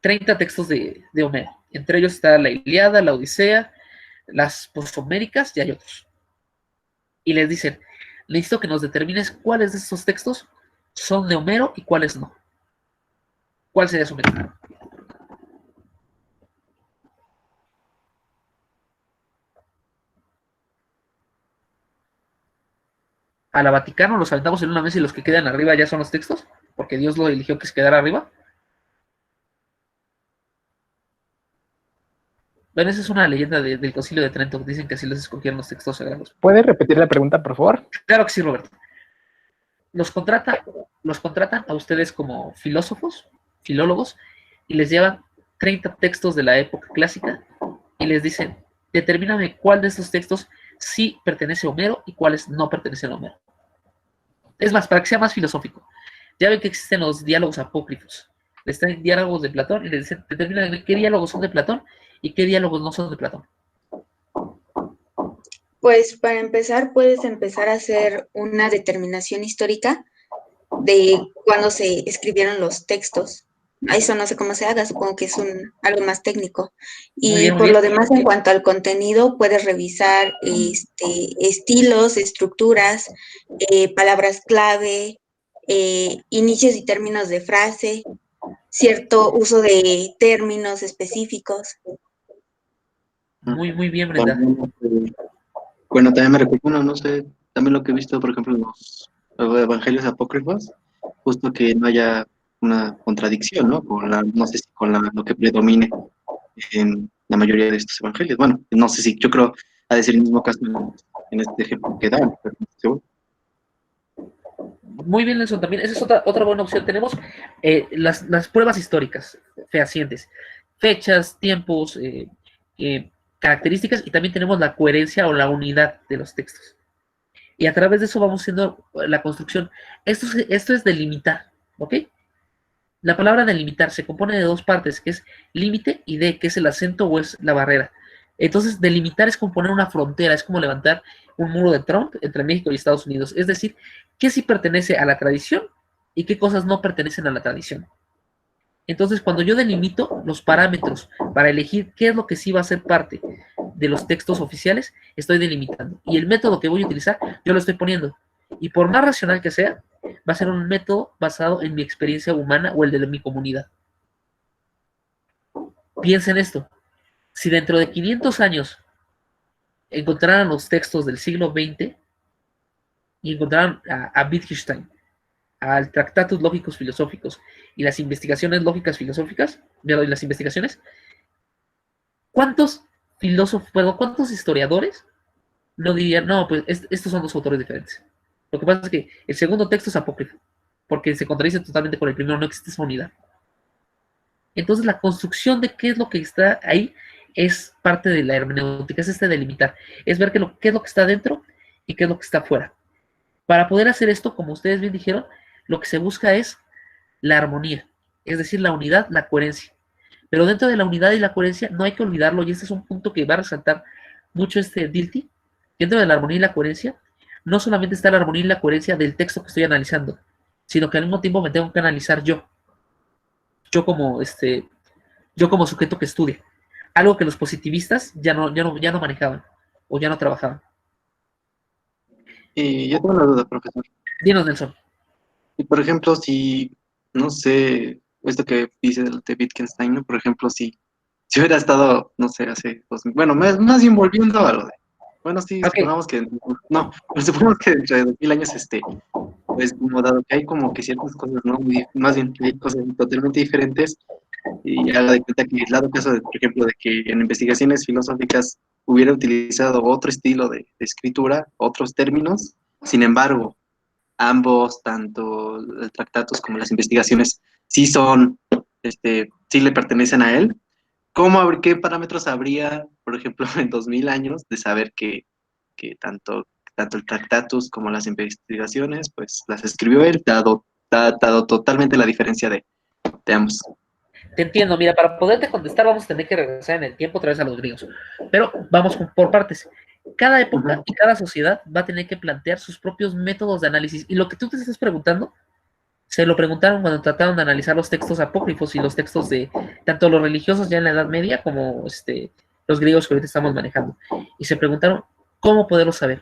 Speaker 1: 30 textos de Homero. Entre ellos está la Ilíada, la Odisea, las posthoméricas y hay otros. Y les dicen, necesito que nos determines cuáles de estos textos son de Homero y cuáles no. ¿Cuál sería su método? A la Vaticano los aventamos en una mesa y los que quedan arriba ya son los textos, porque Dios lo eligió que se quedara arriba. Bueno, esa es una leyenda del Concilio de Trento. Dicen que así les escogieron los textos sagrados.
Speaker 3: ¿Puedes repetir la pregunta, por favor?
Speaker 1: Claro que sí, Roberto. Los contratan a ustedes como filósofos, filólogos, y les llevan 30 textos de la época clásica y les dicen, determíname cuál de estos textos sí pertenece a Homero y cuáles no pertenecen a Homero. Es más, para que sea más filosófico. Ya ven que existen los diálogos apócrifos. Les traen diálogos de Platón y les dicen, determina qué diálogos son de Platón y qué diálogos no son de Platón.
Speaker 2: Pues para empezar, puedes empezar a hacer una determinación histórica de cuándo se escribieron los textos. Eso no sé cómo se haga, supongo que es algo más técnico.
Speaker 1: Muy
Speaker 2: Y
Speaker 1: bien, muy
Speaker 2: por
Speaker 1: bien.
Speaker 2: lo demás, en cuanto al contenido, puedes revisar estilos, estructuras, palabras clave, inicios y términos de frase, cierto uso de términos específicos.
Speaker 1: Muy bien, Brenda.
Speaker 4: Bueno, también me recuerdo, bueno, no sé, también lo que he visto, por ejemplo, en los evangelios apócrifos, justo que no haya una contradicción, ¿no? No sé si con lo que predomine en la mayoría de estos evangelios. Bueno, no sé si, yo creo, ha de ser el mismo caso en este ejemplo que dan, pero no estoy seguro.
Speaker 1: Muy bien, Nelson, también. Esa es otra buena opción. Tenemos las pruebas históricas fehacientes, fechas, tiempos, características, y también tenemos la coherencia o la unidad de los textos. Y a través de eso vamos haciendo la construcción. Esto es delimitar, ¿ok? La palabra delimitar se compone de dos partes, que es límite, y de, que es el acento o es la barrera. Entonces, delimitar es como poner una frontera, es como levantar un muro de Trump entre México y Estados Unidos. Es decir, qué sí pertenece a la tradición y qué cosas no pertenecen a la tradición. Entonces, cuando yo delimito los parámetros para elegir qué es lo que sí va a ser parte de los textos oficiales, estoy delimitando. Y el método que voy a utilizar, yo lo estoy poniendo. Y por más racional que sea, va a ser un método basado en mi experiencia humana o el de mi comunidad. Piensa en esto. Si dentro de 500 años encontraran los textos del siglo XX y encontraran a Wittgenstein, al Tractatus Lógicos Filosóficos y las investigaciones lógicas filosóficas, y las investigaciones, ¿cuántos filósofos, perdón, cuántos historiadores no dirían, no, pues estos son dos autores diferentes? Lo que pasa es que el segundo texto es apócrifo, porque se contradice totalmente con el primero, no existe esa unidad. Entonces la construcción de qué es lo que está ahí es parte de la hermenéutica, es delimitar, es ver qué es lo que está dentro y qué es lo que está afuera. Para poder hacer esto, como ustedes bien dijeron, lo que se busca es la armonía, es decir, la unidad, la coherencia. Pero dentro de la unidad y la coherencia no hay que olvidarlo, y este es un punto que va a resaltar mucho Dilthey. Dentro de la armonía y la coherencia, no solamente está la armonía y la coherencia del texto que estoy analizando, sino que al mismo tiempo me tengo que analizar yo como sujeto que estudia, algo que los positivistas ya no manejaban o ya no trabajaban.
Speaker 4: Y yo tengo una duda, profesor.
Speaker 1: Dinos, Nelson.
Speaker 4: Y por ejemplo, si, no sé, esto que dice de Wittgenstein, ¿no? Por ejemplo, si hubiera estado, no sé, hace 2000, bueno, más bien volviendo a lo de, bueno, sí,
Speaker 1: Ok.
Speaker 4: supongamos que, no, pero supongamos que dentro de 2000 años, pues como dado que hay como que ciertas cosas, ¿no? Más bien, hay cosas totalmente diferentes, y haga de cuenta que, dado caso, por ejemplo, de que en investigaciones filosóficas hubiera utilizado otro estilo de escritura, otros términos, sin embargo, ambos, tanto el tratados como las investigaciones, sí son, sí le pertenecen a él. ¿Qué parámetros habría, por ejemplo, en 2000 años de saber que tanto el tratatus como las investigaciones, pues las escribió él, dado totalmente la diferencia de ambos?
Speaker 1: Te entiendo, mira, para poderte contestar vamos a tener que regresar en el tiempo otra vez a los griegos, pero vamos por partes. Cada época y cada sociedad va a tener que plantear sus propios métodos de análisis, y lo que tú te estás preguntando, se lo preguntaron cuando trataron de analizar los textos apócrifos y los textos de tanto los religiosos ya en la Edad Media como los griegos que ahorita estamos manejando, y se preguntaron cómo poderlo saber.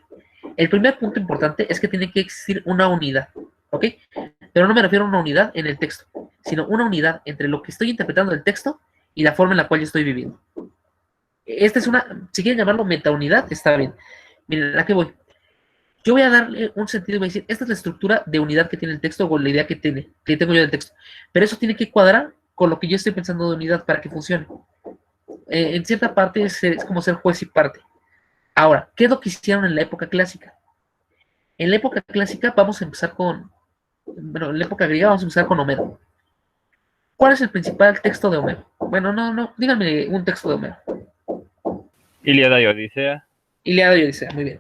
Speaker 1: El primer punto importante es que tiene que existir una unidad, ¿ok? Pero no me refiero a una unidad en el texto, sino una unidad entre lo que estoy interpretando del texto y la forma en la cual yo estoy viviendo. Esta es si quieren llamarlo metaunidad, está bien. Miren, ¿a qué voy? Yo voy a darle un sentido y voy a decir, esta es la estructura de unidad que tiene el texto o la idea que tengo yo del texto. Pero eso tiene que cuadrar con lo que yo estoy pensando de unidad para que funcione. En cierta parte es como ser juez y parte. Ahora, ¿qué es lo que hicieron en la época clásica? En la época clásica vamos a empezar en la época griega vamos a empezar con Homero. ¿Cuál es el principal texto de Homero? Bueno, no, díganme un texto de Homero.
Speaker 5: Ilíada y Odisea.
Speaker 1: Ilíada y Odisea, muy bien.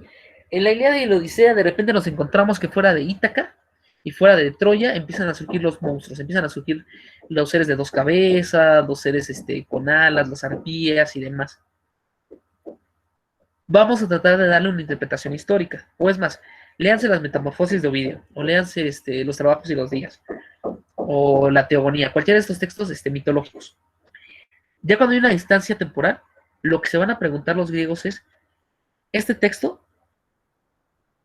Speaker 1: En la Ilíada y la Odisea de repente nos encontramos que fuera de Ítaca y fuera de Troya empiezan a surgir los monstruos, empiezan a surgir los seres de dos cabezas, los seres con alas, las arpías y demás. Vamos a tratar de darle una interpretación histórica, o es más, léanse las Metamorfosis de Ovidio, o léanse los Trabajos y los Días, o la Teogonía, cualquiera de estos textos mitológicos. Ya cuando hay una distancia temporal, lo que se van a preguntar los griegos es, ¿este texto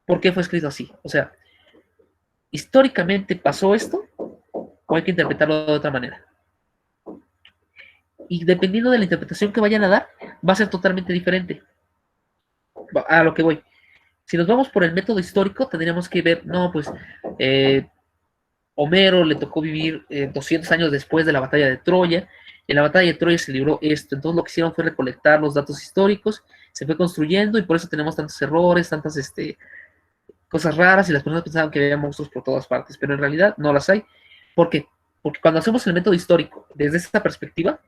Speaker 1: por qué fue escrito así? O sea, ¿históricamente pasó esto o hay que interpretarlo de otra manera? Y dependiendo de la interpretación que vayan a dar, va a ser totalmente diferente. A lo que voy. Si nos vamos por el método histórico, tendríamos que ver, no, pues, Homero le tocó vivir 200 años después de la batalla de Troya. En la batalla de Troya se libró esto. Entonces lo que hicieron fue recolectar los datos históricos, se fue construyendo y por eso tenemos tantos errores, tantas cosas raras y las personas pensaban que había monstruos por todas partes, pero en realidad no las hay. ¿Por qué? Porque cuando hacemos el método histórico desde esta perspectiva,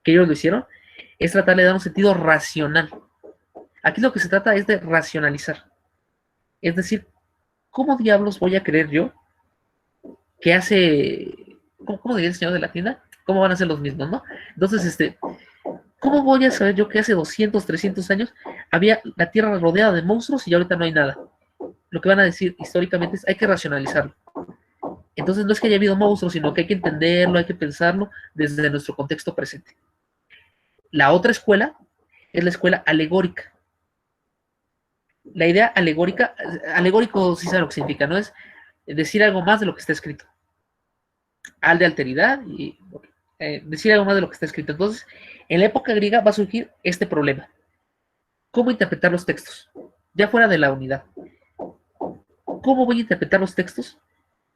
Speaker 1: que ellos lo hicieron, es tratar de dar un sentido racional. Aquí lo que se trata es de racionalizar. Es decir, ¿cómo diablos voy a creer yo que hace... ¿Cómo diría el señor de la tienda? ¿Cómo van a ser los mismos, no? Entonces, ¿cómo voy a saber yo que hace 200, 300 años había la Tierra rodeada de monstruos y ahorita no hay nada? Lo que van a decir históricamente es hay que racionalizarlo. Entonces no es que haya habido monstruos, sino que hay que entenderlo, hay que pensarlo desde nuestro contexto presente. La otra escuela es la escuela alegórica. La idea alegórica, alegórico sí sabe lo que significa, ¿no? Es decir algo más de lo que está escrito. Al de alteridad y decir algo más de lo que está escrito. Entonces, en la época griega va a surgir este problema. ¿Cómo interpretar los textos? Ya fuera de la unidad. ¿Cómo voy a interpretar los textos?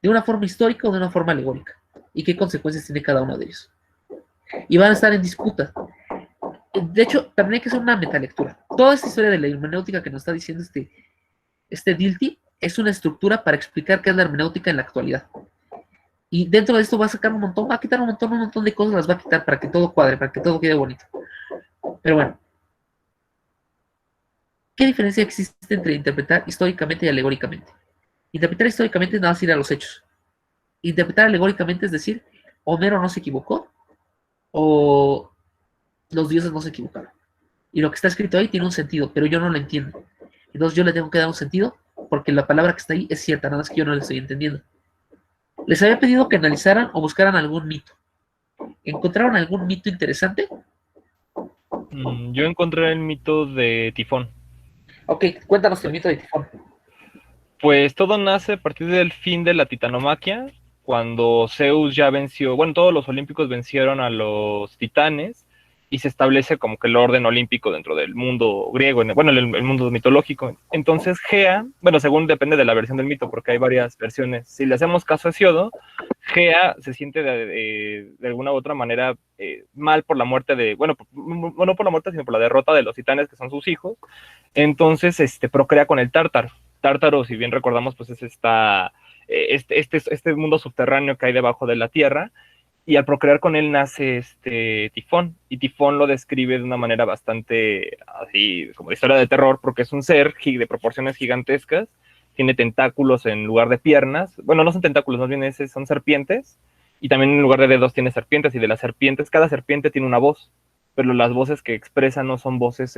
Speaker 1: ¿De una forma histórica o de una forma alegórica? ¿Y qué consecuencias tiene cada uno de ellos? Y van a estar en disputa. De hecho, también hay que hacer una metalectura. Toda esta historia de la hermenéutica que nos está diciendo Dilthey es una estructura para explicar qué es la hermenéutica en la actualidad. Y dentro de esto va a sacar un montón, va a quitar un montón de cosas, las va a quitar para que todo cuadre, para que todo quede bonito. Pero bueno, ¿qué diferencia existe entre interpretar históricamente y alegóricamente? Interpretar históricamente es nada más ir a los hechos. Interpretar alegóricamente es decir, Homero no se equivocó o los dioses no se equivocaron. Y lo que está escrito ahí tiene un sentido, pero yo no lo entiendo. Entonces yo le tengo que dar un sentido porque la palabra que está ahí es cierta, nada más que yo no la estoy entendiendo. Les había pedido que analizaran o buscaran algún mito. ¿Encontraron algún mito interesante?
Speaker 5: Yo encontré el mito de Tifón.
Speaker 1: Ok, cuéntanos el mito de Tifón.
Speaker 5: Pues todo nace a partir del fin de la titanomaquia, cuando Zeus ya venció, bueno, todos los olímpicos vencieron a los titanes y se establece como que el orden olímpico dentro del mundo griego, bueno, el mundo mitológico. Entonces Gea, bueno, según depende de la versión del mito, porque hay varias versiones. Si le hacemos caso a Hesiodo, Gea se siente de alguna u otra manera mal por la muerte de, bueno, no por la muerte, sino por la derrota de los titanes, que son sus hijos. Entonces procrea con el Tártaro. Tártaro, si bien recordamos, pues es este mundo subterráneo que hay debajo de la tierra, y al procrear con él nace Tifón, y Tifón lo describe de una manera bastante así, como de historia de terror, porque es un ser de proporciones gigantescas, tiene tentáculos en lugar de piernas, bueno, no son tentáculos, más bien son serpientes, y también en lugar de dedos tiene serpientes, y de las serpientes, cada serpiente tiene una voz, pero las voces que expresa no son voces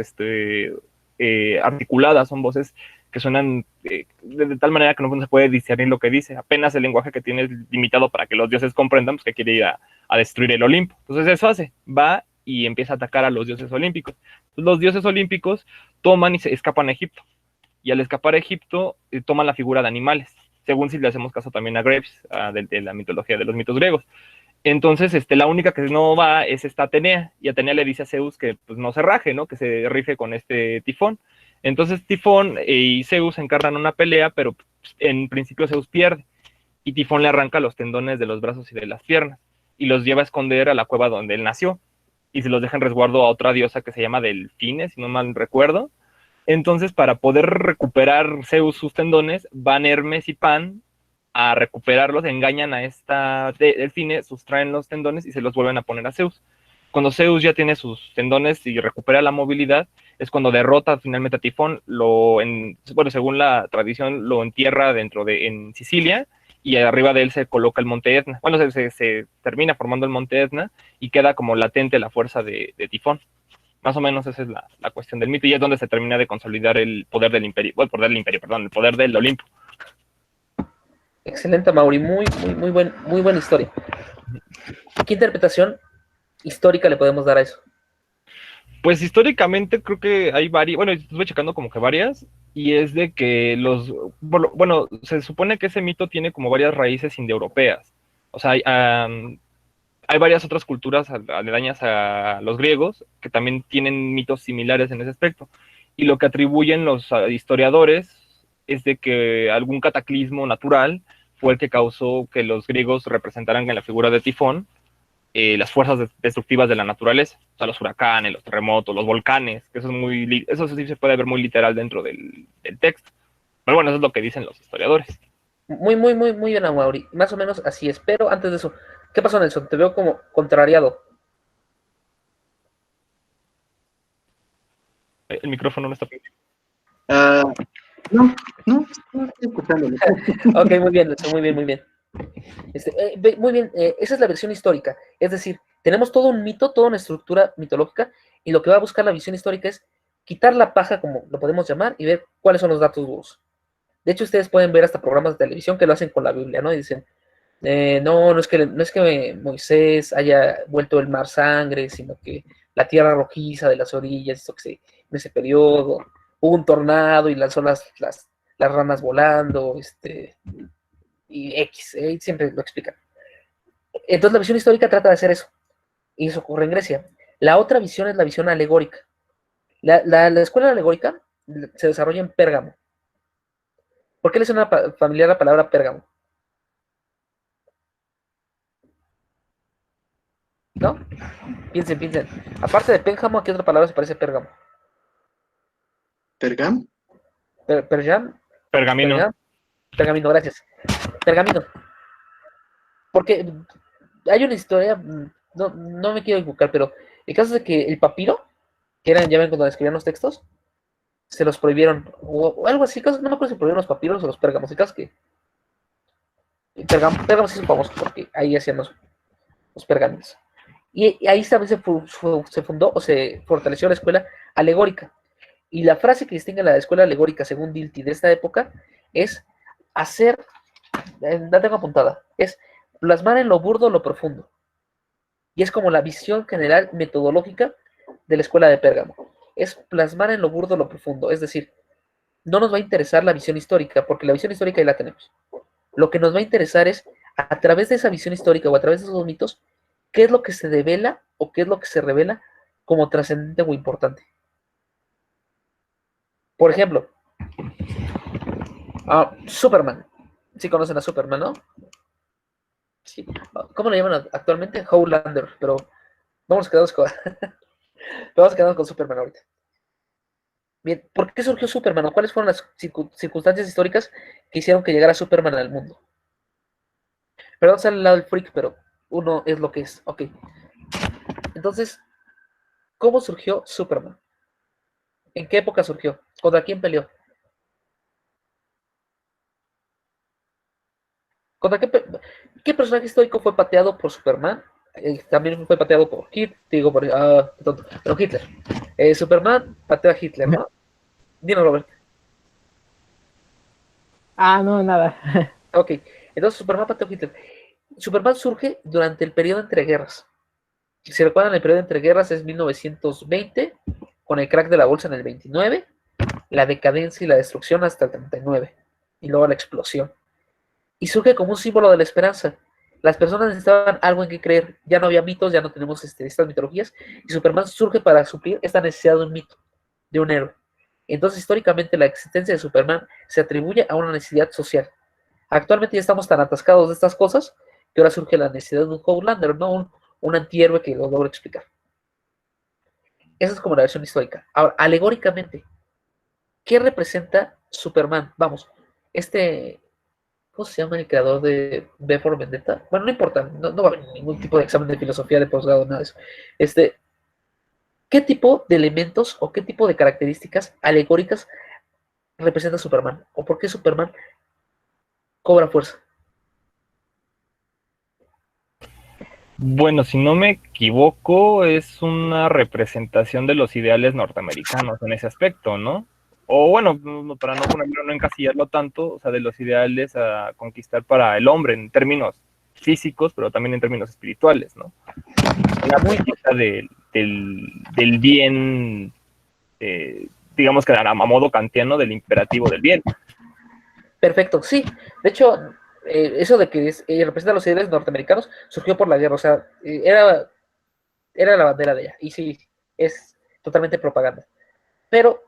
Speaker 5: articuladas, son voces que suenan de tal manera que no se puede discernir lo que dice, apenas el lenguaje que tiene es limitado para que los dioses comprendan pues, que quiere ir a destruir el Olimpo. Entonces eso hace, va y empieza a atacar a los dioses olímpicos. Entonces, los dioses olímpicos toman y se escapan a Egipto, y al escapar a Egipto toman la figura de animales, según si le hacemos caso también a Graves, de la mitología de los mitos griegos. Entonces, la única que no va es esta Atenea, y Atenea le dice a Zeus que pues, no se raje, ¿no? Que se rife con este Tifón. Entonces Tifón y Zeus encarnan una pelea, pero en principio Zeus pierde, y Tifón le arranca los tendones de los brazos y de las piernas, y los lleva a esconder a la cueva donde él nació, y se los deja en resguardo a otra diosa que se llama Delfine, si no mal recuerdo. Entonces, para poder recuperar Zeus sus tendones, van Hermes y Pan a recuperarlos, engañan a esta Delfine, sustraen los tendones y se los vuelven a poner a Zeus. cuando Zeus ya tiene sus tendones y recupera la movilidad, es cuando derrota finalmente a Tifón, bueno, según la tradición, lo entierra en Sicilia, y arriba de él se coloca el monte Etna. Bueno, se termina formando el monte Etna y queda como latente la fuerza de Tifón. Más o menos esa es la cuestión del mito, y es donde se termina de consolidar el poder del imperio, bueno, el poder del Olimpo.
Speaker 1: Excelente, Mauri, muy buena historia. ¿Qué interpretación histórica le podemos dar a eso?
Speaker 5: Pues históricamente creo que hay varias, bueno, estuve checando como que varias, y es de que bueno, se supone que ese mito tiene como varias raíces indoeuropeas. O sea, hay varias otras culturas aledañas a los griegos que también tienen mitos similares en ese aspecto. Y lo que atribuyen los historiadores es de que algún cataclismo natural fue el que causó que los griegos representaran en la figura de Tifón las fuerzas destructivas de la naturaleza, o sea, los huracanes, los terremotos, los volcanes, que eso sí se puede ver muy literal dentro del texto. Pero bueno, eso es lo que dicen los historiadores.
Speaker 1: Muy bien, Mauri. Más o menos así es. Pero antes de eso, ¿qué pasó, Nelson? Te veo como contrariado.
Speaker 5: El micrófono no está...
Speaker 4: Ah, no, no, estoy escuchándolo.
Speaker 1: Ok, muy bien, Nelson, muy bien. Muy bien, esa es la versión histórica. Es decir, tenemos todo un mito, toda una estructura mitológica, y lo que va a buscar la visión histórica es quitar la paja, como lo podemos llamar, y ver cuáles son los datos duros. De hecho, ustedes pueden ver hasta programas de televisión que lo hacen con la Biblia, ¿no? Y dicen, no es que Moisés haya vuelto el mar sangre, sino que la tierra rojiza de las orillas, en ese periodo, hubo un tornado y lanzó las ranas volando, y X, siempre lo explican. Entonces la visión histórica trata de hacer eso, y eso ocurre en Grecia. La otra visión es la visión alegórica. La escuela alegórica se desarrolla en Pérgamo. ¿Por qué les suena familiar la palabra Pérgamo? ¿No? Piensen. Aparte de Pénjamo, ¿a qué otra palabra se parece a Pérgamo?
Speaker 4: ¿Pergam?
Speaker 1: Pergam,
Speaker 5: Pergamino.
Speaker 1: Pergamino, gracias. Pergamino. Porque hay una historia, no me quiero equivocar, pero el caso es de que el papiro, que eran, ya ven cuando escribían los textos, se los prohibieron, o algo así, no me acuerdo si prohibieron los papiros o los pérgamos. El caso es que Pérgamo sí es famoso porque ahí hacían los pergaminos. Y ahí también se fundó o se fortaleció la escuela alegórica. Y la frase que distingue a la escuela alegórica, según Dilthey, de esta época, es hacer, la tengo apuntada, es plasmar en lo burdo lo profundo. Y es como la visión general metodológica de la escuela de Pérgamo. Es plasmar en lo burdo lo profundo. Es decir, no nos va a interesar la visión histórica, porque la visión histórica ahí la tenemos. Lo que nos va a interesar es, a través de esa visión histórica o a través de esos mitos, qué es lo que se devela o qué es lo que se revela como trascendente o importante. Por ejemplo, Superman. Sí conocen a Superman, ¿no? Sí. ¿Cómo lo llaman actualmente? Howlander, pero vamos a quedarnos con Superman ahorita. Bien, ¿por qué surgió Superman? ¿O cuáles fueron las circunstancias históricas que hicieron que llegara Superman al mundo? Perdón, sale al lado del freak, pero uno es lo que es. Ok. Entonces, ¿cómo surgió Superman? ¿En qué época surgió? ¿Contra quién peleó? ¿Qué personaje histórico fue pateado por Superman? También fue pateado por Hitler. Superman pateó a Hitler, ¿no? Dino, Robert.
Speaker 3: No, nada.
Speaker 1: Ok, entonces Superman pateó a Hitler. Superman surge durante el periodo entre guerras. Si se recuerdan, el periodo entre guerras es 1920, con el crack de la bolsa en el 29, la decadencia y la destrucción hasta el 39, y luego la explosión. Y surge como un símbolo de la esperanza. Las personas necesitaban algo en que creer. Ya no había mitos, ya no tenemos estas mitologías, y Superman surge para suplir esta necesidad de un mito, de un héroe. Entonces, históricamente, la existencia de Superman se atribuye a una necesidad social. Actualmente ya estamos tan atascados de estas cosas que ahora surge la necesidad de un Homelander, ¿no? Un antihéroe que lo logro explicar. Esa es como la versión histórica. Ahora, alegóricamente, ¿qué representa Superman? Vamos, ¿cómo se llama el creador de V for Vendetta? Bueno, no importa, no va a haber ningún tipo de examen de filosofía de posgrado, nada de eso. ¿Qué tipo de elementos o qué tipo de características alegóricas representa Superman? ¿O por qué Superman cobra fuerza?
Speaker 5: Bueno, si no me equivoco, es una representación de los ideales norteamericanos en ese aspecto, ¿no? O bueno, para no ponerlo, no encasillarlo tanto, o sea, de los ideales a conquistar para el hombre en términos físicos, pero también en términos espirituales, ¿no? La conquista del bien, digamos que a modo kantiano, del imperativo del bien.
Speaker 1: Perfecto, sí. De hecho, eso de que representa los ideales norteamericanos surgió por la guerra, o sea, era la bandera de ella, y sí, es totalmente propaganda. Pero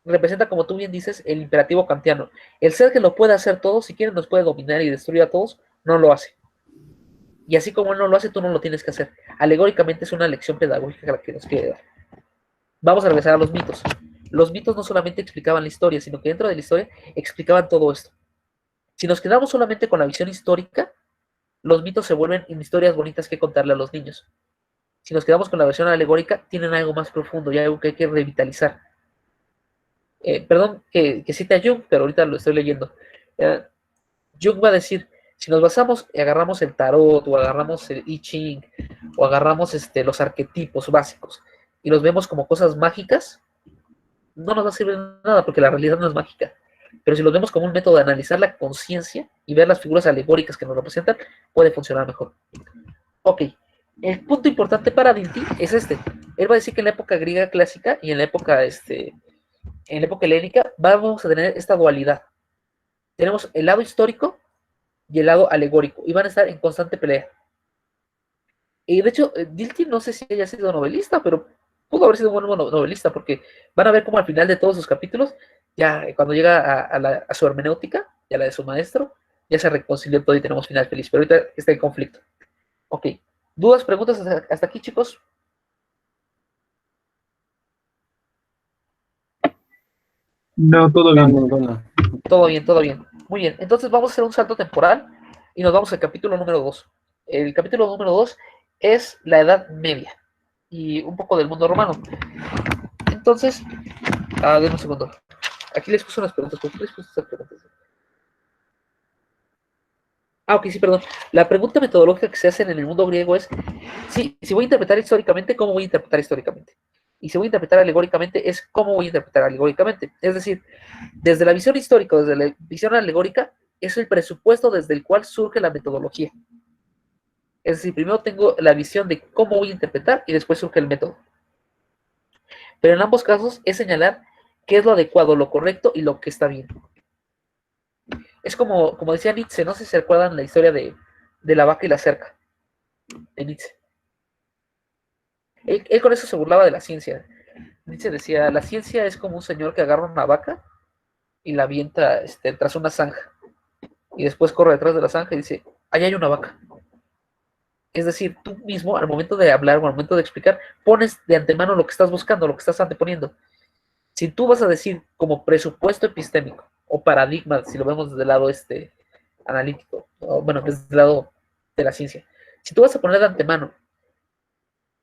Speaker 1: representa, como tú bien dices, el imperativo kantiano. El ser que lo puede hacer todo, si quiere nos puede dominar y destruir a todos, no lo hace. Y así como él no lo hace, tú no lo tienes que hacer. Alegóricamente es una lección pedagógica que nos quiere dar. Vamos a regresar a los mitos. Los mitos no solamente explicaban la historia, sino que dentro de la historia explicaban todo esto. Si nos quedamos solamente con la visión histórica, los mitos se vuelven historias bonitas que contarle a los niños. Si nos quedamos con la versión alegórica, tienen algo más profundo y algo que hay que revitalizar. Perdón que cite a Jung, pero ahorita lo estoy leyendo. Jung va a decir, si nos basamos y agarramos el tarot, o agarramos el I Ching, o agarramos los arquetipos básicos, y los vemos como cosas mágicas, no nos va a servir de nada, porque la realidad no es mágica. Pero si los vemos como un método de analizar la conciencia y ver las figuras alegóricas que nos representan, puede funcionar mejor. Ok, el punto importante para Dilthey es este. Él va a decir que en la época griega clásica y en la época helénica vamos a tener esta dualidad. Tenemos el lado histórico y el lado alegórico, y van a estar en constante pelea. Y de hecho, Dilthey no sé si haya sido novelista, pero pudo haber sido un buen novelista, porque van a ver cómo al final de todos sus capítulos, ya cuando llega a su hermenéutica y a la de su maestro, ya se reconcilió todo y tenemos final feliz, pero ahorita está en conflicto. Ok, ¿dudas, preguntas hasta aquí, chicos?
Speaker 9: No, todo
Speaker 8: No,
Speaker 9: bien.
Speaker 8: ninguna.
Speaker 1: Todo bien, todo bien. Muy bien, entonces vamos a hacer un salto temporal y nos vamos al capítulo número 2. El capítulo número 2 es la Edad Media y un poco del mundo romano. Entonces, denme un segundo. Aquí les puse unas preguntas. ¿Por qué les puse estas preguntas? Ok, sí, perdón. La pregunta metodológica que se hace en el mundo griego es, sí, si voy a interpretar históricamente, ¿cómo voy a interpretar históricamente? Y si voy a interpretar alegóricamente, es cómo voy a interpretar alegóricamente. Es decir, desde la visión histórica, desde la visión alegórica, es el presupuesto desde el cual surge la metodología. Es decir, primero tengo la visión de cómo voy a interpretar y después surge el método. Pero en ambos casos es señalar qué es lo adecuado, lo correcto y lo que está bien. Es como decía Nietzsche, no sé si se recuerdan la historia de la vaca y la cerca, de Nietzsche. Él con eso se burlaba de la ciencia. Nietzsche decía, la ciencia es como un señor que agarra una vaca y la avienta tras una zanja. Y después corre detrás de la zanja y dice, allá hay una vaca. Es decir, tú mismo, al momento de hablar o al momento de explicar, pones de antemano lo que estás buscando, lo que estás anteponiendo. Si tú vas a decir como presupuesto epistémico o paradigma, si lo vemos desde el lado analítico, o bueno, desde el lado de la ciencia, si tú vas a poner de antemano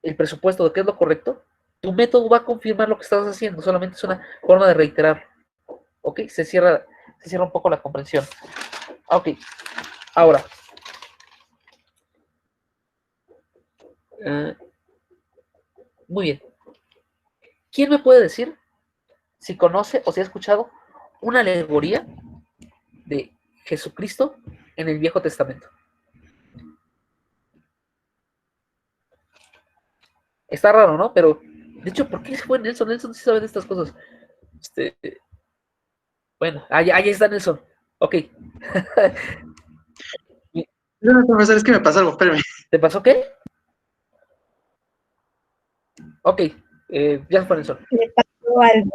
Speaker 1: el presupuesto de qué es lo correcto, tu método va a confirmar lo que estás haciendo, solamente es una forma de reiterar. ¿Ok? Se cierra un poco la comprensión. Ok, ahora. Muy bien. ¿Quién me puede decir si conoce o si ha escuchado una alegoría de Jesucristo en el Viejo Testamento? Está raro, ¿no? Pero, de hecho, ¿por qué fue Nelson? Nelson sí sabe de estas cosas. Bueno, ahí está Nelson. Ok.
Speaker 4: No, profesor, es que me pasa algo, espérame.
Speaker 1: ¿Te pasó qué? Ok, ya fue Nelson.
Speaker 2: Le pasó algo.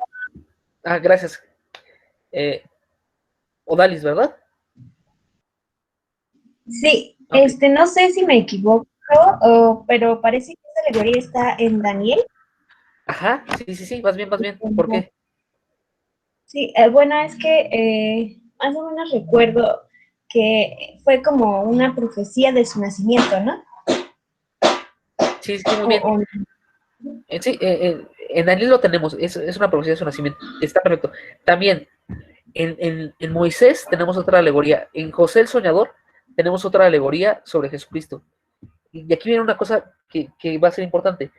Speaker 1: Ah, gracias. Odalis, ¿verdad?
Speaker 10: Sí,
Speaker 1: Ok.
Speaker 10: no sé si me equivoco, pero parece que esta alegoría está en Daniel.
Speaker 1: Ajá, sí, vas bien. ¿Por qué?
Speaker 10: Sí, bueno, es que más o menos recuerdo que fue como una profecía de su nacimiento, ¿no?
Speaker 1: Sí, sí, muy bien. Sí, en Daniel lo tenemos, es una profecía de su nacimiento, está perfecto. También en Moisés tenemos otra alegoría, en José el Soñador tenemos otra alegoría sobre Jesucristo. Y aquí viene una cosa que va a ser importante.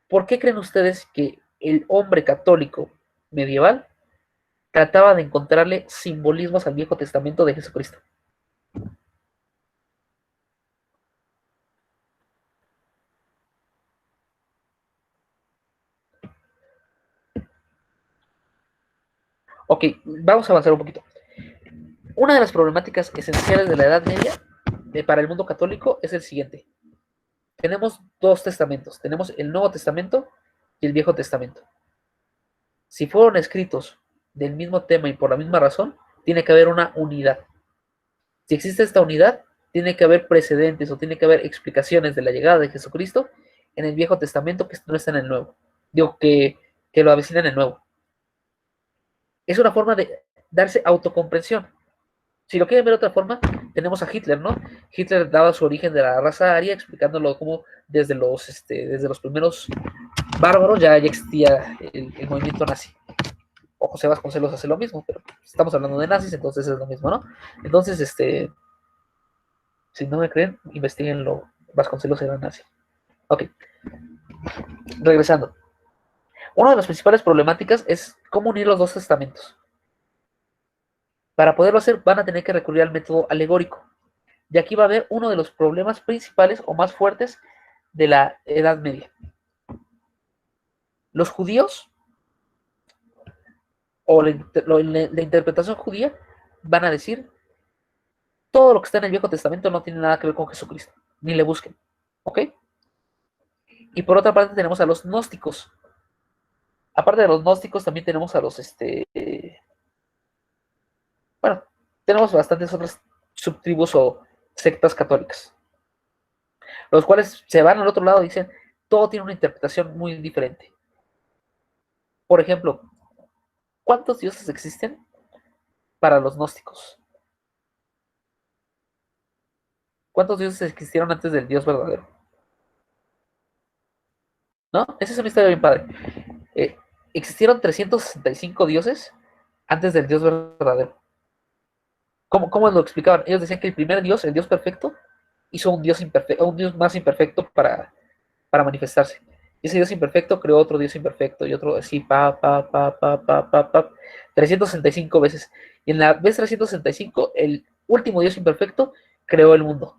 Speaker 1: ¿Por qué creen ustedes que el hombre católico medieval trataba de encontrarle simbolismos al Viejo Testamento de Jesucristo? Ok, vamos a avanzar un poquito. Una de las problemáticas esenciales de la Edad Media para el mundo católico es el siguiente. Tenemos dos testamentos. Tenemos el Nuevo Testamento y el Viejo Testamento. Si fueron escritos del mismo tema y por la misma razón, tiene que haber una unidad. Si existe esta unidad, tiene que haber precedentes o tiene que haber explicaciones de la llegada de Jesucristo en el Viejo Testamento que no está en el Nuevo. Digo, que lo avecina en el Nuevo. Es una forma de darse autocomprensión. Si lo quieren ver de otra forma, tenemos a Hitler, ¿no? Hitler daba su origen de la raza aria, explicándolo como desde los primeros bárbaros ya existía el movimiento nazi. O José Vasconcelos hace lo mismo, pero estamos hablando de nazis, entonces es lo mismo, ¿no? Entonces, si no me creen, investiguenlo. Vasconcelos era nazi. Ok. Regresando. Una de las principales problemáticas es cómo unir los dos testamentos. Para poderlo hacer, van a tener que recurrir al método alegórico. Y aquí va a haber uno de los problemas principales o más fuertes de la Edad Media. Los judíos, o la interpretación judía, van a decir, todo lo que está en el Viejo Testamento no tiene nada que ver con Jesucristo, ni le busquen. ¿Ok? Y por otra parte tenemos a los gnósticos. Aparte de los gnósticos, también tenemos a los, bueno, tenemos bastantes otras subtribus o sectas católicas, los cuales se van al otro lado y dicen, todo tiene una interpretación muy diferente. Por ejemplo, ¿cuántos dioses existen para los gnósticos? ¿Cuántos dioses existieron antes del Dios verdadero? ¿No? Esa es una historia bien padre. Existieron 365 dioses antes del Dios verdadero. ¿Cómo lo explicaban? Ellos decían que el primer Dios, el Dios perfecto, hizo un Dios imperfecto, un Dios más imperfecto para manifestarse. Y ese Dios imperfecto creó otro Dios imperfecto y otro así, 365 veces. Y en la vez 365, el último Dios imperfecto creó el mundo.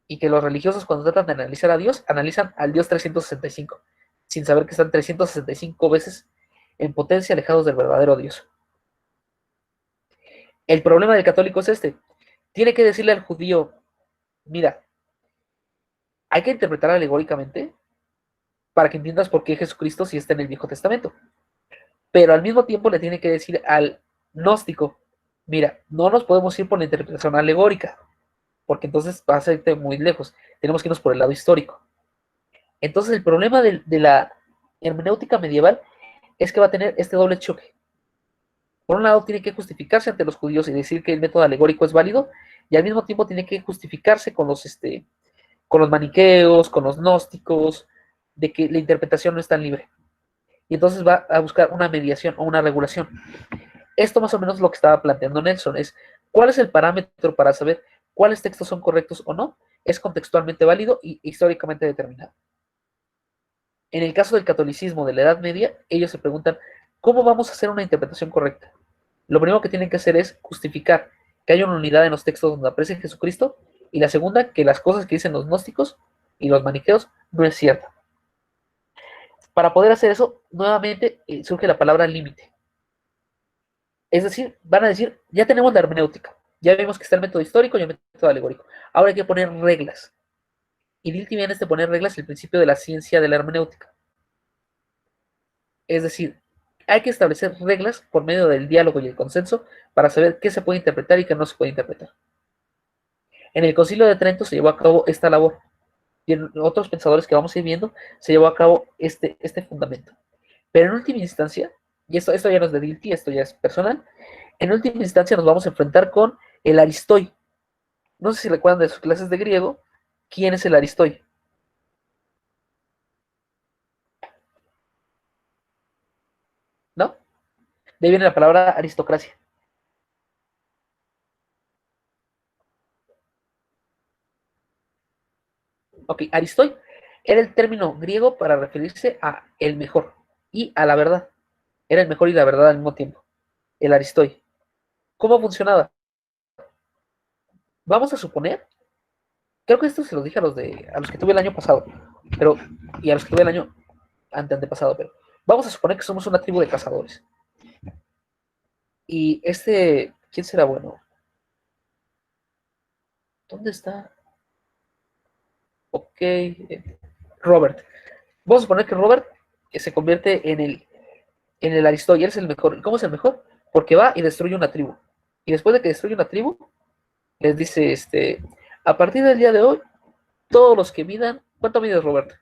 Speaker 1: Y que los religiosos, cuando tratan de analizar a Dios, analizan al Dios 365, sin saber que están 365 veces en potencia alejados del verdadero Dios. El problema del católico es este. Tiene que decirle al judío, mira, hay que interpretar alegóricamente para que entiendas por qué Jesucristo sí está en el Viejo Testamento. Pero al mismo tiempo le tiene que decir al gnóstico, mira, no nos podemos ir por la interpretación alegórica, porque entonces va a ser muy lejos. Tenemos que irnos por el lado histórico. Entonces el problema de la hermenéutica medieval es que va a tener este doble choque. Por un lado, tiene que justificarse ante los judíos y decir que el método alegórico es válido, y al mismo tiempo tiene que justificarse con los maniqueos, con los gnósticos, de que la interpretación no es tan libre. Y entonces va a buscar una mediación o una regulación. Esto más o menos lo que estaba planteando Nelson es, ¿cuál es el parámetro para saber cuáles textos son correctos o no? Es contextualmente válido y históricamente determinado. En el caso del catolicismo de la Edad Media, ellos se preguntan, ¿cómo vamos a hacer una interpretación correcta? Lo primero que tienen que hacer es justificar que haya una unidad en los textos donde aparece Jesucristo, y la segunda, que las cosas que dicen los gnósticos y los maniqueos no es cierta. Para poder hacer eso, nuevamente surge la palabra límite. Es decir, van a decir, ya tenemos la hermenéutica, ya vimos que está el método histórico y el método alegórico. Ahora hay que poner reglas. Y Dilthey viene de poner reglas el principio de la ciencia de la hermenéutica. Es decir, hay que establecer reglas por medio del diálogo y el consenso para saber qué se puede interpretar y qué no se puede interpretar. En el Concilio de Trento se llevó a cabo esta labor, y en otros pensadores que vamos a ir viendo se llevó a cabo este fundamento. Pero en última instancia, y esto ya no es de Dilthey, esto ya es personal, en última instancia nos vamos a enfrentar con El Aristoi. No sé si recuerdan de sus clases de griego. ¿Quién es el Aristoi? ¿No? De ahí viene la palabra aristocracia. Ok, Aristoi era el término griego para referirse a el mejor y a la verdad. Era el mejor y la verdad al mismo tiempo. El Aristoi. ¿Cómo funcionaba? Vamos a suponer, creo que esto se lo dije a los que tuve el año pasado, pero, y a los que tuve el año antepasado, pero vamos a suponer que somos una tribu de cazadores. Y ¿quién será bueno? ¿Dónde está? Ok, Robert. Vamos a suponer que Robert se convierte en el Aristoi, él es el mejor. ¿Y cómo es el mejor? Porque va y destruye una tribu. Y después de que destruye una tribu, les dice, a partir del día de hoy, todos los que midan, ¿cuánto mide Robert?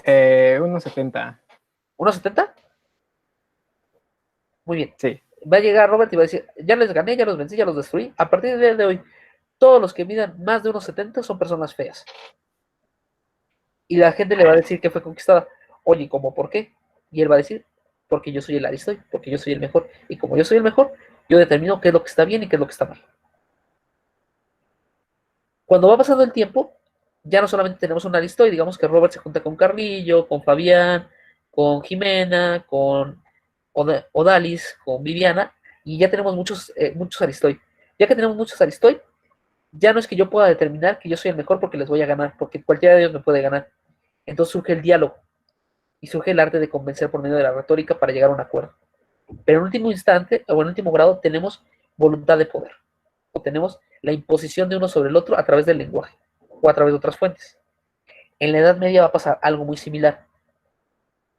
Speaker 3: 1.70.
Speaker 1: ¿1.70? Muy bien.
Speaker 3: Sí.
Speaker 1: Va a llegar Robert y va a decir, ya les gané, ya los vencí, ya los destruí. A partir del día de hoy, todos los que midan más de 1.70 son personas feas. Y la gente le va a decir que fue conquistada. Oye, ¿cómo por qué? Y él va a decir, porque yo soy el Aristoi, porque yo soy el mejor. Y como yo soy el mejor, yo determino qué es lo que está bien y qué es lo que está mal. Cuando va pasando el tiempo, ya no solamente tenemos un Aristoi, digamos que Robert se junta con Carlillo, con Fabián, con Jimena, con Odalis, con Viviana, y ya tenemos muchos Aristoi. Ya que tenemos muchos Aristoi, ya no es que yo pueda determinar que yo soy el mejor porque les voy a ganar, porque cualquiera de ellos me puede ganar. Entonces surge el diálogo y surge el arte de convencer por medio de la retórica para llegar a un acuerdo. Pero en último instante, o en último grado, tenemos voluntad de poder, o tenemos la imposición de uno sobre el otro a través del lenguaje, o a través de otras fuentes. En la Edad Media va a pasar algo muy similar.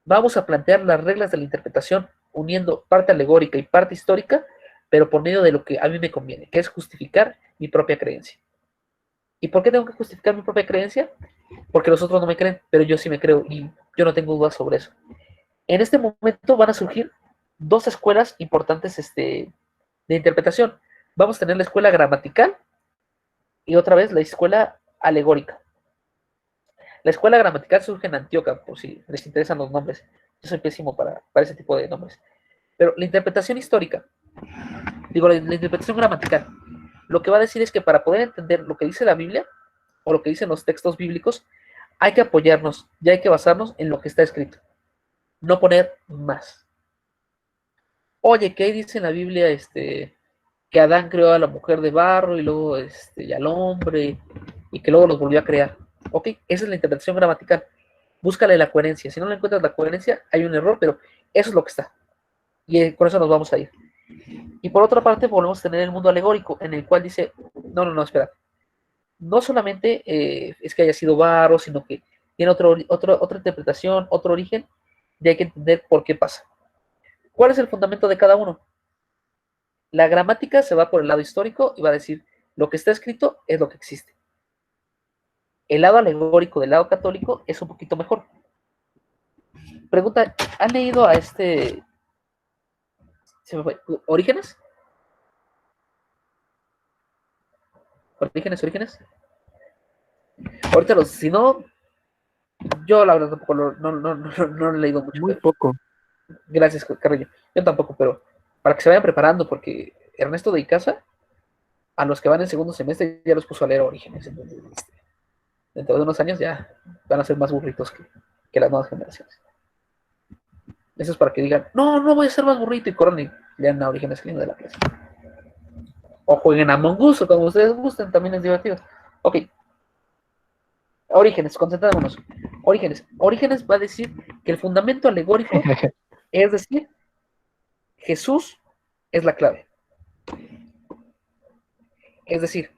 Speaker 1: Vamos a plantear las reglas de la interpretación uniendo parte alegórica y parte histórica, pero por medio de lo que a mí me conviene, que es justificar mi propia creencia. ¿Y por qué tengo que justificar mi propia creencia? Porque los otros no me creen, pero yo sí me creo y yo no tengo dudas sobre eso. En este momento van a surgir dos escuelas importantes de interpretación. Vamos a tener la escuela gramatical y otra vez la escuela alegórica. La escuela gramatical surge en Antioquia, por si les interesan los nombres. Yo soy pésimo para ese tipo de nombres. Pero la interpretación histórica, digo, la interpretación gramatical, lo que va a decir es que para poder entender lo que dice la Biblia o lo que dicen los textos bíblicos, hay que apoyarnos y hay que basarnos en lo que está escrito. No poner más. Oye, ¿qué dice en la Biblia que Adán creó a la mujer de barro y luego y al hombre y que luego los volvió a crear? Ok, esa es la interpretación gramatical. Búscale la coherencia. Si no le encuentras la coherencia, hay un error, pero eso es lo que está. Y con eso nos vamos a ir. Y por otra parte, volvemos a tener el mundo alegórico, en el cual dice, no, espera. No solamente es que haya sido barro, sino que tiene otra interpretación, otro origen, y hay que entender por qué pasa. ¿Cuál es el fundamento de cada uno? La gramática se va por el lado histórico y va a decir, lo que está escrito es lo que existe. El lado alegórico del lado católico es un poquito mejor. Pregunta, ¿han leído a se me fue, Orígenes? ¿Orígenes? Ahorita si no, yo la verdad tampoco no lo he leído mucho.
Speaker 3: Muy poco.
Speaker 1: Gracias, Carrillo. Yo tampoco, pero para que se vayan preparando, porque Ernesto de Icaza, a los que van en segundo semestre, ya los puso a leer Orígenes. Entonces, dentro de unos años ya van a ser más burritos que las nuevas generaciones. Eso es para que digan, no voy a ser más burrito y corran y lean a Orígenes saliendo de la clase. O jueguen a Among Us, o como ustedes gusten, también es divertido. Ok. Orígenes, concentrémonos. Orígenes va a decir que el fundamento alegórico es decir, Jesús es la clave. Es decir,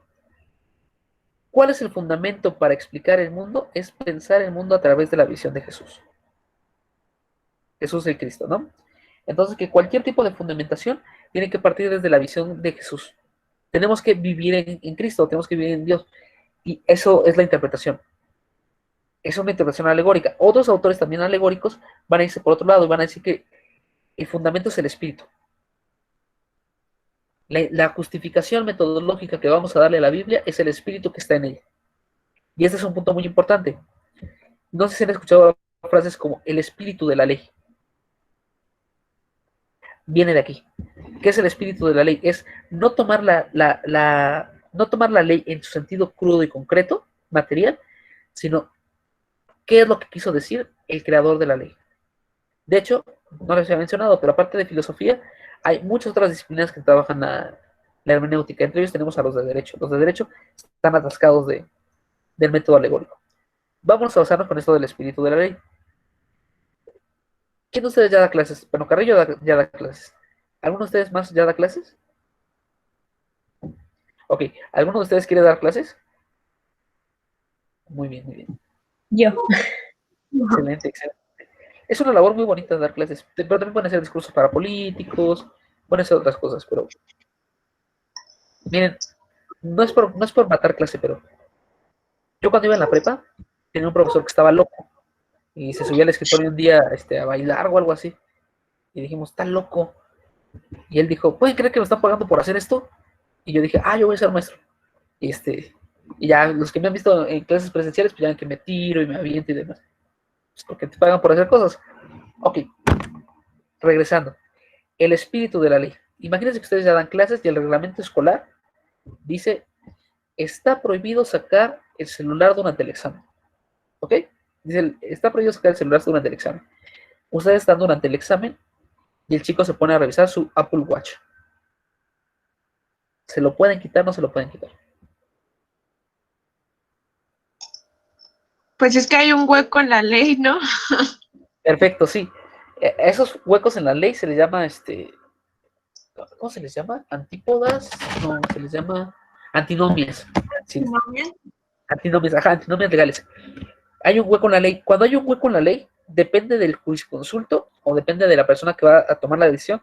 Speaker 1: ¿cuál es el fundamento para explicar el mundo? Es pensar el mundo a través de la visión de Jesús. Jesús el Cristo, ¿no? Entonces, que cualquier tipo de fundamentación tiene que partir desde la visión de Jesús. Tenemos que vivir en Cristo, tenemos que vivir en Dios. Y eso es la interpretación. Es una interpretación alegórica. Otros autores también alegóricos van a irse por otro lado y van a decir que el fundamento es el espíritu. La justificación metodológica que vamos a darle a la Biblia es el espíritu que está en ella. Y este es un punto muy importante. No sé si han escuchado frases como el espíritu de la ley. Viene de aquí. ¿Qué es el espíritu de la ley? Es no tomar no tomar la ley en su sentido crudo y concreto, material, sino qué es lo que quiso decir el creador de la ley. De hecho, no les había mencionado, pero aparte de filosofía, hay muchas otras disciplinas que trabajan la hermenéutica. Entre ellos tenemos a los de derecho. Los de derecho están atascados del método alegórico. Vamos a basarnos con esto del espíritu de la ley. ¿Quién de ustedes ya da clases? Bueno, Carrillo ya da clases. ¿Alguno de ustedes más ya da clases? Ok, ¿alguno de ustedes quiere dar clases? Muy bien, muy bien.
Speaker 10: Yo.
Speaker 1: Excelente, excelente. Es una labor muy bonita dar clases, pero también pueden hacer discursos para políticos, pueden hacer otras cosas, pero miren, no es por matar clase, pero yo cuando iba en la prepa tenía un profesor que estaba loco y se subía al escritorio un día a bailar o algo así y dijimos, está loco. Y él dijo, ¿pueden creer que me están pagando por hacer esto? Y yo dije, yo voy a ser maestro. Y y ya los que me han visto en clases presenciales, pues ya ven que me tiro y me aviento y demás. Pues porque te pagan por hacer cosas. Ok, regresando. El espíritu de la ley. Imagínense que ustedes ya dan clases y el reglamento escolar dice, está prohibido sacar el celular durante el examen. ¿Ok? Dice, está prohibido sacar el celular durante el examen. Ustedes están durante el examen y el chico se pone a revisar su Apple Watch. ¿Se lo pueden quitar? ¿No se lo pueden quitar?
Speaker 7: Pues es que hay un hueco en la ley, ¿no?
Speaker 1: Perfecto, sí. Esos huecos en la ley se les llama, ¿cómo se les llama? Antípodas, no, se les llama antinomias. Sí. Antinomias, antinomias legales. Hay un hueco en la ley. Cuando hay un hueco en la ley, depende del jurisconsulto o depende de la persona que va a tomar la decisión,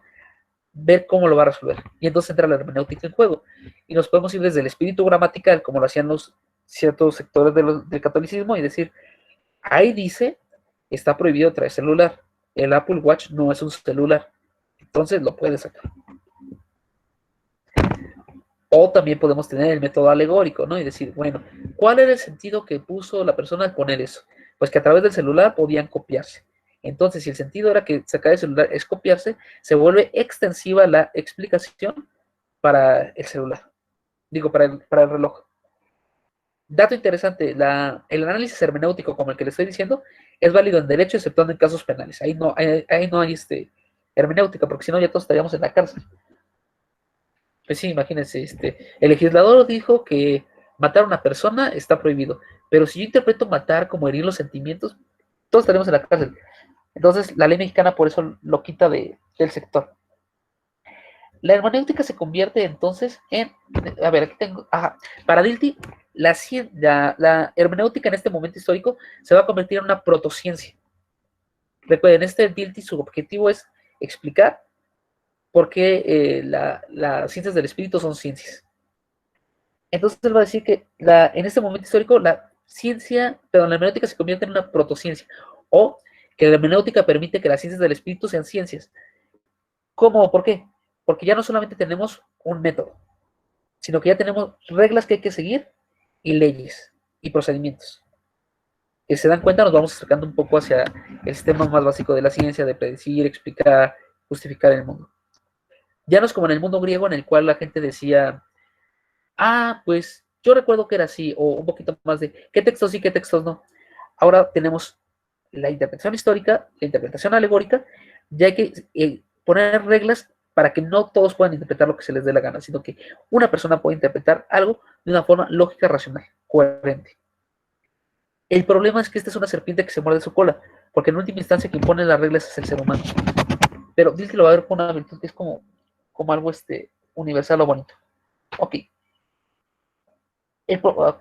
Speaker 1: ver cómo lo va a resolver. Y entonces entra la hermenéutica en juego. Y nos podemos ir desde el espíritu gramatical, como lo hacían los ciertos sectores del catolicismo, y decir, ahí dice, está prohibido traer celular. El Apple Watch no es un celular. Entonces lo puedes sacar. O también podemos tener el método alegórico, ¿no? Y decir, bueno, ¿cuál era el sentido que puso la persona al poner eso? Pues que a través del celular podían copiarse. Entonces, si el sentido era que sacar el celular es copiarse, se vuelve extensiva la explicación para el celular. Digo, para el reloj. Dato interesante, el análisis hermenéutico, como el que le estoy diciendo, es válido en derecho, exceptuando en casos penales. Ahí no hay hermenéutica, porque si no ya todos estaríamos en la cárcel. Pues sí, imagínense, el legislador dijo que matar a una persona está prohibido, pero si yo interpreto matar como herir los sentimientos, todos estaremos en la cárcel. Entonces, la ley mexicana por eso lo quita del sector. La hermenéutica se convierte entonces a ver, aquí tengo, para Dilthey, la hermenéutica en este momento histórico se va a convertir en una protociencia. Recuerden, Dilthey, su objetivo es explicar por qué las ciencias del espíritu son ciencias. Entonces él va a decir que en este momento histórico la hermenéutica se convierte en una protociencia, o que la hermenéutica permite que las ciencias del espíritu sean ciencias. ¿Cómo? ¿Por qué? Porque ya no solamente tenemos un método, sino que ya tenemos reglas que hay que seguir y leyes y procedimientos. Que se dan cuenta, nos vamos acercando un poco hacia el sistema más básico de la ciencia, de predecir, explicar, justificar el mundo. Ya no es como en el mundo griego en el cual la gente decía, pues yo recuerdo que era así, o un poquito más de qué textos sí, qué textos no. Ahora tenemos la interpretación histórica, la interpretación alegórica, ya hay que poner reglas para que no todos puedan interpretar lo que se les dé la gana, sino que una persona puede interpretar algo de una forma lógica, racional, coherente. El problema es que esta es una serpiente que se muerde su cola, porque en última instancia quien pone las reglas es el ser humano. Pero Dilthey lo va a ver con una virtud que es como algo universal o bonito. Ok.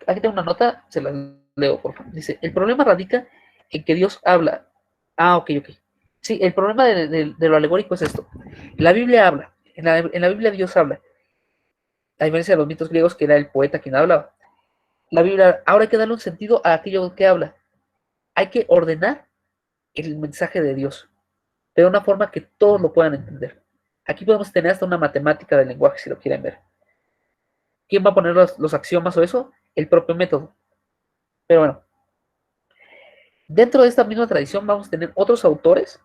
Speaker 1: Aquí tengo una nota, se la leo, por favor. Dice, el problema radica en que Dios habla. Ok. Sí, el problema de lo alegórico es esto. La Biblia habla. En la Biblia Dios habla. A diferencia de los mitos griegos, que era el poeta quien hablaba. La Biblia, ahora hay que darle un sentido a aquello que habla. Hay que ordenar el mensaje de Dios, de una forma que todos lo puedan entender. Aquí podemos tener hasta una matemática del lenguaje, si lo quieren ver. ¿Quién va a poner los axiomas o eso? El propio método. Pero bueno, dentro de esta misma tradición vamos a tener otros autores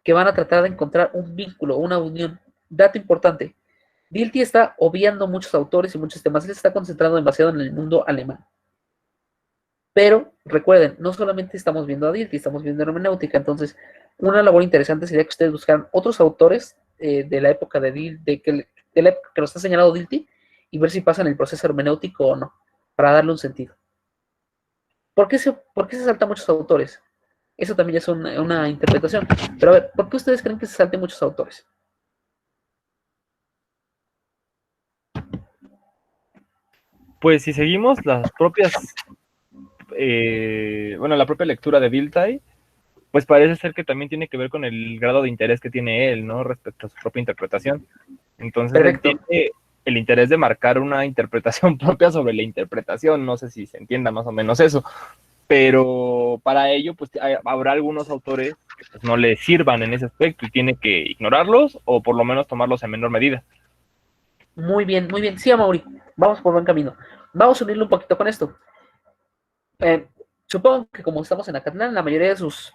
Speaker 1: que van a tratar de encontrar un vínculo, una unión. Dato importante, Dilthey está obviando muchos autores y muchos temas, él se está concentrando demasiado en el mundo alemán. Pero recuerden, no solamente estamos viendo a Dilthey, estamos viendo hermenéutica, entonces una labor interesante sería que ustedes buscaran otros autores de la época de la época que nos ha señalado Dilthey y ver si pasan el proceso hermenéutico o no, para darle un sentido. ¿Por qué se saltan muchos autores? Eso también es una interpretación. Pero a ver, ¿por qué ustedes creen que se salten muchos autores?
Speaker 5: Pues si seguimos las propias, la propia lectura de Dilthey, pues parece ser que también tiene que ver con el grado de interés que tiene él, ¿no? Respecto a su propia interpretación. Entonces, él tiene el interés de marcar una interpretación propia sobre la interpretación. No sé si se entienda más o menos eso. Pero para ello, pues habrá algunos autores que pues, no le sirvan en ese aspecto y tiene que ignorarlos o por lo menos tomarlos en menor medida.
Speaker 1: Muy bien, muy bien. Sí, Amaury, vamos por buen camino. Vamos a unirlo un poquito con esto. Supongo que como estamos en Acatlán, la mayoría de sus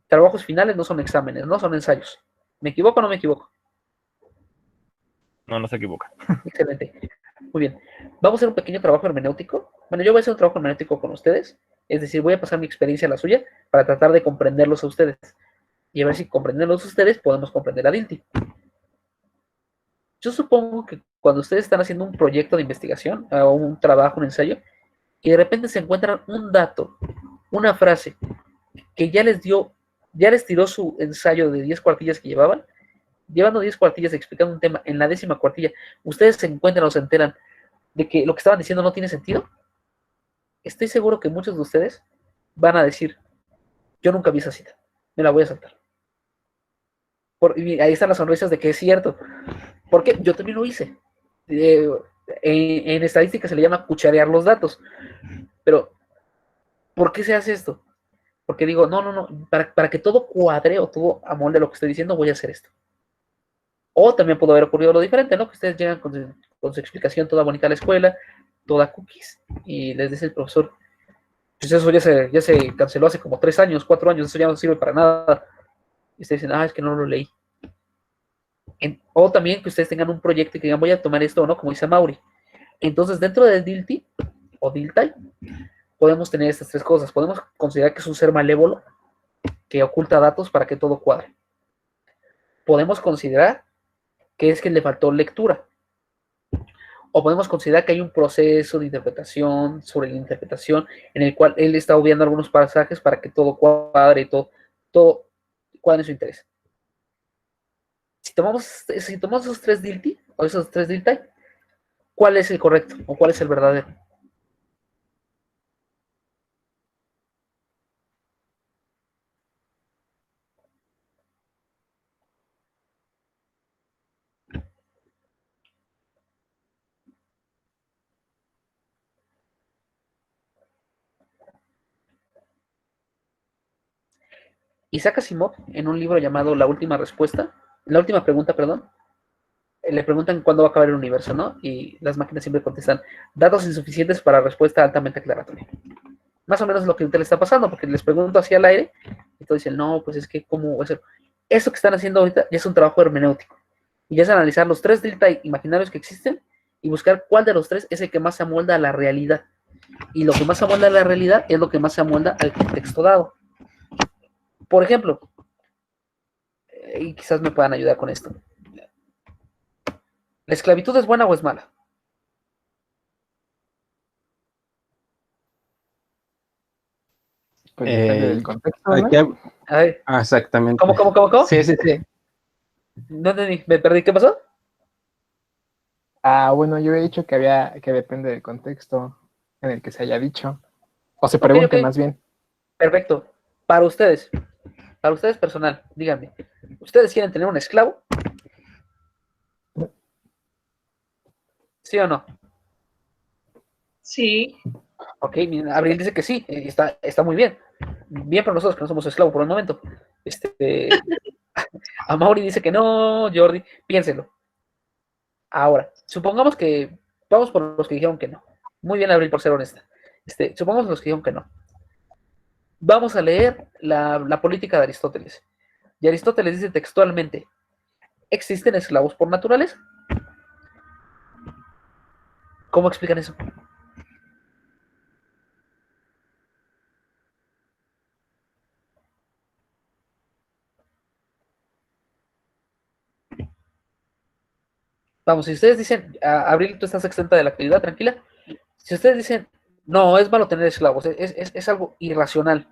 Speaker 1: trabajos finales no son exámenes, no son ensayos. ¿Me equivoco o no me equivoco?
Speaker 5: No se equivoca.
Speaker 1: Excelente. Muy bien. Vamos a hacer un pequeño trabajo hermenéutico. Bueno, yo voy a hacer un trabajo hermenéutico con ustedes. Es decir, voy a pasar mi experiencia a la suya para tratar de comprenderlos a ustedes. Y a ver si comprenderlos a ustedes podemos comprender a Dilthey. Yo supongo que cuando ustedes están haciendo un proyecto de investigación o un trabajo, un ensayo, y de repente se encuentran un dato, una frase que ya les tiró su ensayo de 10 cuartillas que llevando 10 cuartillas explicando un tema, en la 10ª cuartilla, ustedes se encuentran o se enteran de que lo que estaban diciendo no tiene sentido. Estoy seguro que muchos de ustedes van a decir, yo nunca vi esa cita, me la voy a saltar. Y ahí están las sonrisas de que es cierto. Porque yo también lo hice. En estadística se le llama cucharear los datos. Pero, ¿por qué se hace esto? Porque digo, no, para que todo cuadre o todo amolde lo que estoy diciendo, voy a hacer esto. O también pudo haber ocurrido lo diferente, ¿no? Que ustedes llegan con su explicación toda bonita a la escuela, toda cookies, y les dice el profesor, pues eso ya se canceló hace como 3 años, 4 años, eso ya no sirve para nada. Y ustedes dicen, es que no lo leí. O también que ustedes tengan un proyecto y que digan, voy a tomar esto o no, como dice Mauri. Entonces, dentro del Dilthey, o Dilthey, podemos tener estas 3 cosas. Podemos considerar que es un ser malévolo, que oculta datos para que todo cuadre. Podemos considerar que es que le faltó lectura. O podemos considerar que hay un proceso de interpretación sobre la interpretación en el cual él está obviando algunos pasajes para que todo cuadre y todo cuadre en su interés. Si tomamos esos 3 Dilthey, o esos 3 Dilthey, ¿cuál es el correcto o cuál es el verdadero? Isaac Asimov, en un libro llamado La última pregunta, le preguntan cuándo va a acabar el universo, ¿no? Y las máquinas siempre contestan, datos insuficientes para respuesta altamente aclaratoria. Más o menos es lo que a usted le está pasando, porque les pregunto así al aire, y todos dicen, no, pues es que, ¿cómo va a ser? Eso que están haciendo ahorita ya es un trabajo hermenéutico. Y ya es analizar los 3 Dilthey imaginarios que existen y buscar cuál de los 3 es el que más se amolda a la realidad. Y lo que más se amolda a la realidad es lo que más se amolda al contexto dado. Por ejemplo, y quizás me puedan ayudar con esto. ¿La esclavitud es buena o es mala?
Speaker 3: Pues depende del contexto, ¿no?
Speaker 1: A ver.
Speaker 8: Exactamente.
Speaker 1: ¿Cómo?
Speaker 8: Sí.
Speaker 1: No entendí, me perdí, ¿qué pasó?
Speaker 3: Bueno, yo he dicho que depende del contexto en el que se haya dicho. O se pregunte más bien.
Speaker 1: Perfecto. Para ustedes personal, díganme, ¿ustedes quieren tener un esclavo? ¿Sí o no?
Speaker 7: Sí.
Speaker 1: Ok, Abril dice que sí, está muy bien. Bien para nosotros que no somos esclavos por el momento. Amaury dice que no, Jordi, piénselo. Ahora, supongamos que vamos por los que dijeron que no. Muy bien, Abril, por ser honesta. Supongamos los que dijeron que no. Vamos a leer la política de Aristóteles. Y Aristóteles dice textualmente, ¿existen esclavos por naturaleza? ¿Cómo explican eso? Vamos, si ustedes dicen, Abril, tú estás exenta de la actividad, tranquila. Si ustedes dicen, no, es malo tener esclavos, es algo irracional.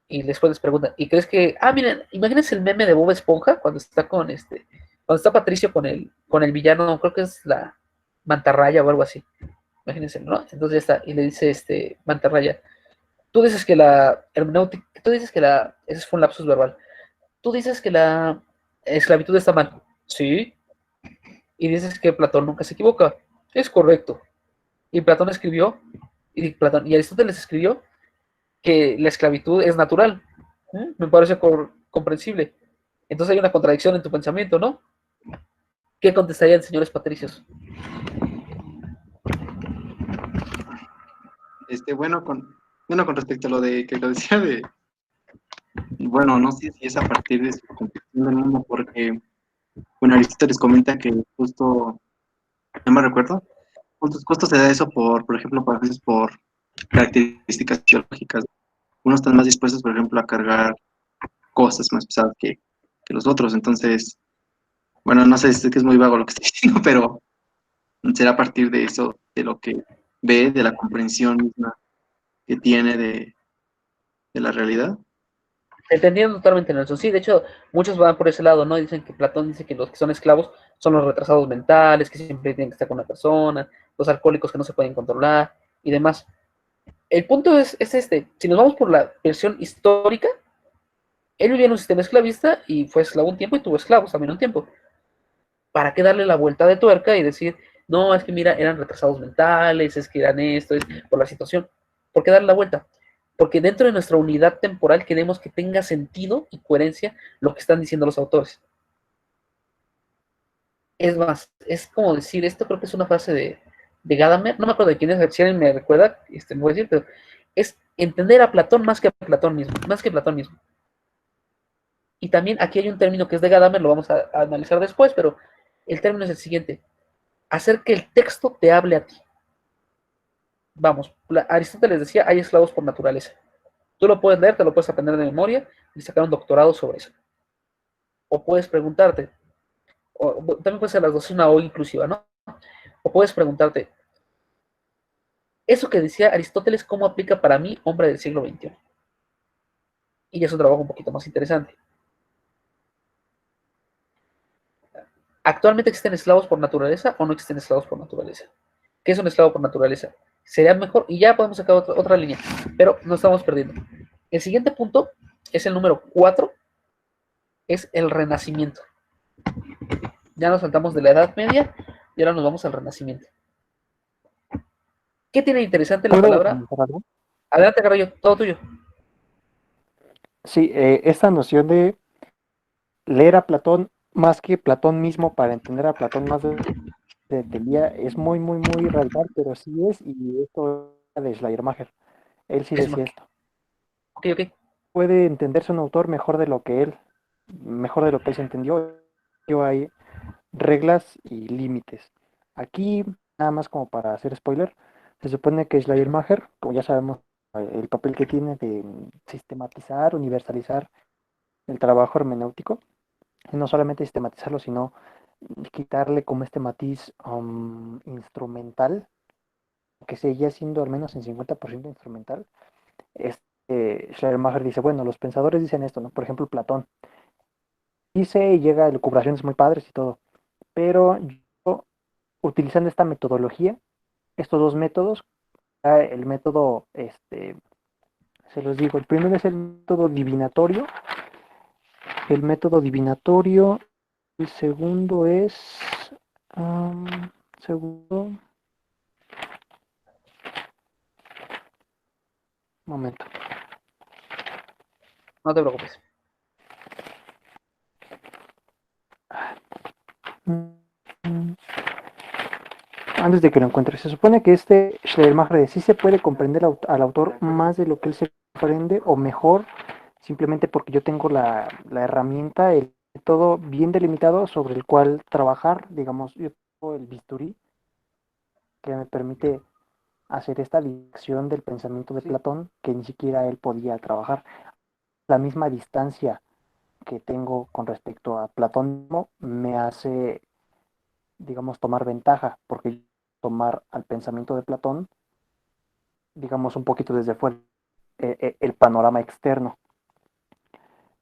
Speaker 1: Y después les preguntan, ¿y crees que, miren, imagínense el meme de Bob Esponja cuando está cuando está Patricio con el villano, creo que es la mantarraya o algo así. Imagínense, ¿no? Entonces ya está, y le dice mantarraya, tú dices que la hermenéutica, ese fue un lapsus verbal, tú dices que la esclavitud está mal, sí, y dices que Platón nunca se equivoca, es correcto. Y Platón escribió, y Aristóteles escribió que la esclavitud es natural. Me parece comprensible. Entonces hay una contradicción en tu pensamiento, ¿no? ¿Qué contestarían, señores patricios?
Speaker 4: Bueno, con respecto a lo de que lo decía de, bueno, no sé si es a partir de su concepción del mundo, porque, bueno, Aristóteles comenta que justo, no me recuerdo, justo se da eso por ejemplo, a veces por características biológicas. Unos están más dispuestos, por ejemplo, a cargar cosas más pesadas que los otros. Entonces, bueno, no sé, sé que es muy vago lo que estoy diciendo, pero será a partir de eso, de lo que ve, de la comprensión misma que tiene de la realidad.
Speaker 1: Entendiendo totalmente, Nelson. Sí, de hecho, muchos van por ese lado, ¿no? Dicen que Platón dice que los que son esclavos son los retrasados mentales, que siempre tienen que estar con la persona, los alcohólicos que no se pueden controlar y demás. El punto es este. Si nos vamos por la versión histórica, él vivía en un sistema esclavista y fue esclavo un tiempo y tuvo esclavos también un tiempo. ¿Para qué darle la vuelta de tuerca y decir, no, es que mira, eran retrasados mentales, es que eran esto, es por la situación? ¿Por qué darle la vuelta? Porque dentro de nuestra unidad temporal queremos que tenga sentido y coherencia lo que están diciendo los autores. Es más, es como decir, esto creo que es una frase de Gadamer, no me acuerdo de quién es, si alguien me recuerda, me voy a decir, pero es entender a Platón más que a Platón mismo, más que Platón mismo. Y también aquí hay un término que es de Gadamer, lo vamos a analizar después, pero el término es el siguiente: hacer que el texto te hable a ti. Vamos, Aristóteles decía, hay esclavos por naturaleza. Tú lo puedes leer, te lo puedes aprender de memoria y sacar un doctorado sobre eso. O puedes preguntarte, también puede ser las dos, una O inclusiva, ¿no? O puedes preguntarte, eso que decía Aristóteles, ¿cómo aplica para mí, hombre del siglo XXI? Y ya es un trabajo un poquito más interesante. ¿Actualmente existen esclavos por naturaleza o no existen esclavos por naturaleza? ¿Qué es un esclavo por naturaleza? Sería mejor, y ya podemos sacar otra línea, pero no estamos perdiendo. El siguiente punto es el número 4, es el renacimiento. Ya nos saltamos de la Edad Media y ahora nos vamos al Renacimiento. ¿Qué tiene interesante la
Speaker 6: ¿Puedo
Speaker 1: palabra?
Speaker 6: comentar algo?
Speaker 1: Adelante, Carrillo, todo tuyo.
Speaker 6: Sí, esta noción de leer a Platón más que Platón mismo para entender a Platón más del día es muy, muy, muy radical, pero sí es, y esto de Schleiermacher, él sí
Speaker 1: Es
Speaker 6: decía esto.
Speaker 1: Ok, ok.
Speaker 6: Puede entenderse un autor mejor de lo que él se entendió. Hay reglas y límites. Aquí, nada más como para hacer spoiler, se supone que Schleiermacher, como ya sabemos, el papel que tiene de sistematizar, universalizar el trabajo hermenéutico, y no solamente sistematizarlo, sino quitarle como este matiz instrumental, que seguía siendo al menos en 50% instrumental. Schleiermacher dice, bueno, los pensadores dicen esto, ¿no? Por ejemplo, Platón dice y llega a elucubraciones muy padres y todo, pero yo, utilizando esta metodología, estos dos métodos, el método, se los digo, el primero es el método divinatorio, el segundo es, um, segundo, momento,
Speaker 1: No te preocupes.
Speaker 6: Antes de que lo encuentre, se supone que este Schleiermacher sí se puede comprender al autor más de lo que él se comprende, o mejor, simplemente porque yo tengo la herramienta, el método bien delimitado sobre el cual trabajar. Digamos, yo tengo el bisturí que me permite hacer esta dirección del pensamiento de Platón que ni siquiera él podía trabajar. La misma distancia que tengo con respecto a Platón me hace, digamos, tomar ventaja, porque tomar al pensamiento de Platón, digamos, un poquito desde fuera, el panorama externo.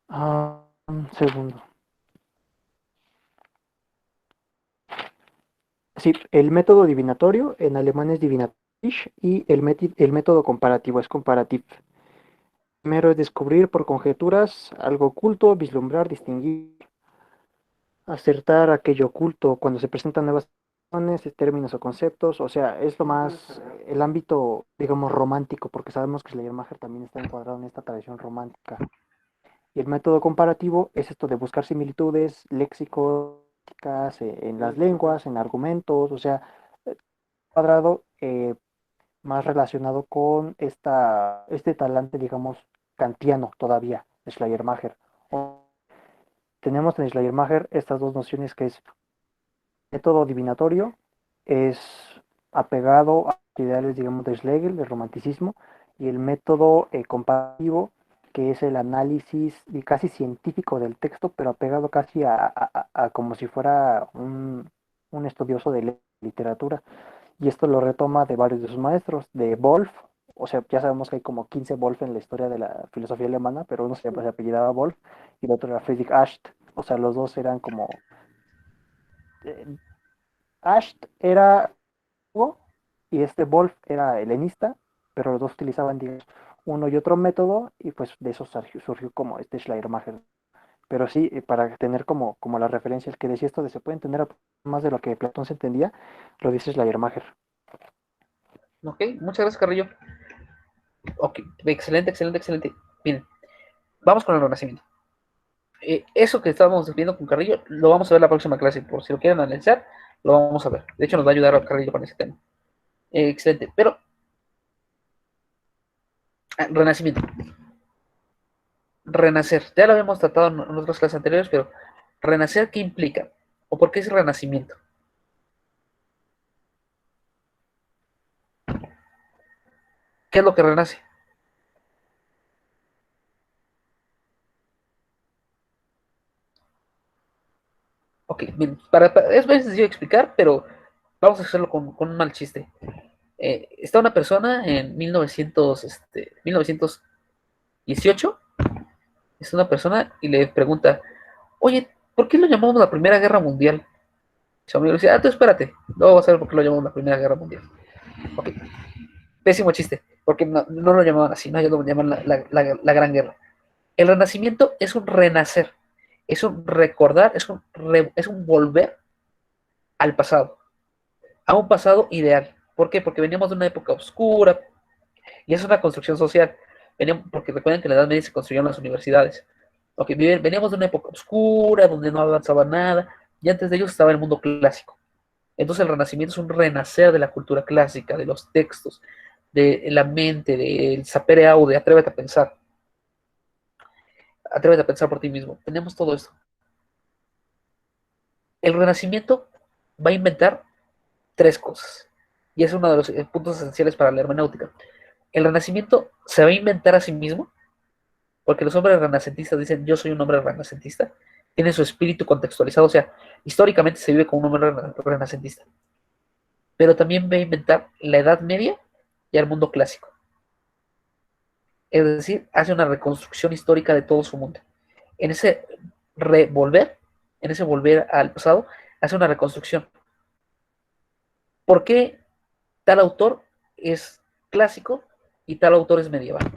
Speaker 6: Un segundo. Sí, el método divinatorio en alemán es Divinatorisch, y el método comparativo es Comparativ. Primero es descubrir por conjeturas algo oculto, vislumbrar, distinguir, acertar aquello oculto cuando se presentan nuevas situaciones, términos o conceptos. O sea, es lo más el ámbito, digamos, romántico, porque sabemos que Schleiermacher también está encuadrado en esta tradición romántica. Y el método comparativo es esto de buscar similitudes léxicos en las lenguas, en argumentos, o sea, cuadrado más relacionado con este talante, digamos, kantiano todavía, de Schleiermacher. Tenemos en Schleiermacher estas dos nociones, que es método divinatorio, es apegado a ideales, digamos, de Schlegel, del romanticismo, y el método comparativo, que es el análisis casi científico del texto, pero apegado casi a como si fuera un estudioso de literatura. Y esto lo retoma de varios de sus maestros, de Wolf. O sea, ya sabemos que hay como 15 Wolf en la historia de la filosofía alemana, pero uno se apellidaba Wolf y el otro era Friedrich Ascht. O sea, los dos eran como... Ascht era y este Wolf era helenista, pero los dos utilizaban, digamos, uno y otro método, y pues de eso surgió como este Schleiermacher. Pero sí, para tener como la referencia, el que decía esto de se puede entender más de lo que Platón se entendía, lo dice Schleiermacher.
Speaker 1: Ok, muchas gracias, Carrillo. Ok, excelente, excelente, excelente. Miren, vamos con el Renacimiento. Eso que estábamos viendo con Carrillo, lo vamos a ver la próxima clase. Por si lo quieren analizar, lo vamos a ver. De hecho, nos va a ayudar a Carrillo con ese tema. Excelente, pero Renacimiento. Renacer. Ya lo habíamos tratado en otras clases anteriores, pero renacer, ¿qué implica? ¿O por qué es renacimiento? ¿Qué es lo que renace? Ok, bien, es muy sencillo de explicar, pero vamos a hacerlo con un mal chiste. Está una persona en 1918, es una persona y le pregunta, oye, ¿por qué lo llamamos la Primera Guerra Mundial? Su amigo le dice, tú espérate, no vas a ver por qué lo llamamos la Primera Guerra Mundial. Ok, pésimo chiste, porque no lo llamaban así, no, ellos lo llaman la Gran Guerra. El renacimiento es un renacer, es un recordar, es un volver al pasado, a un pasado ideal. ¿Por qué? Porque veníamos de una época oscura, y es una construcción social. Porque recuerden que en la Edad Media se construyeron las universidades. Okay, veníamos de una época oscura, donde no avanzaba nada, y antes de ellos estaba el mundo clásico. Entonces el Renacimiento es un renacer de la cultura clásica, de los textos, de la mente, del sapere aude, atrévete a pensar. Atrévete a pensar por ti mismo. Tenemos todo esto. El Renacimiento va a inventar tres cosas, y es uno de los puntos esenciales para la hermenéutica. El Renacimiento se va a inventar a sí mismo, porque los hombres renacentistas dicen, yo soy un hombre renacentista, tiene su espíritu contextualizado, o sea, históricamente se vive como un hombre renacentista, pero también va a inventar la Edad Media y el mundo clásico. Es decir, hace una reconstrucción histórica de todo su mundo. En ese en ese volver al pasado, hace una reconstrucción. ¿Por qué tal autor es clásico y tal autor es medieval?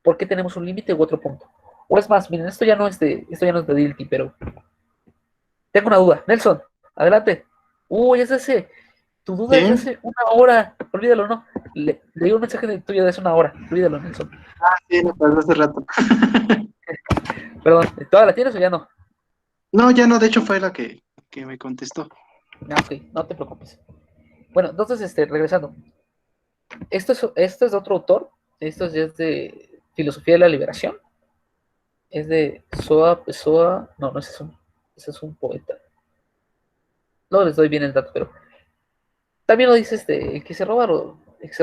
Speaker 1: ¿Por qué tenemos un límite u otro punto? O es más, miren, esto ya no es de Dilty, pero tengo una duda. Nelson, adelante. Uy, es ese. Tu duda es de hace una hora. Olvídalo, ¿no? Leí un mensaje de tuyo de hace una hora. Olvídalo, Nelson.
Speaker 4: Ah, sí, me pasó hace rato.
Speaker 1: Perdón, ¿todavía la tienes o ya no?
Speaker 4: No, ya no, de hecho fue la que me contestó.
Speaker 1: Ah, ok, no te preocupes. Bueno, entonces, regresando. Esto es de otro autor. Esto ya es de Filosofía de la Liberación. Es de Soa Pessoa. No, no ese es un poeta. No les doy bien el dato, pero también lo dice el que el que se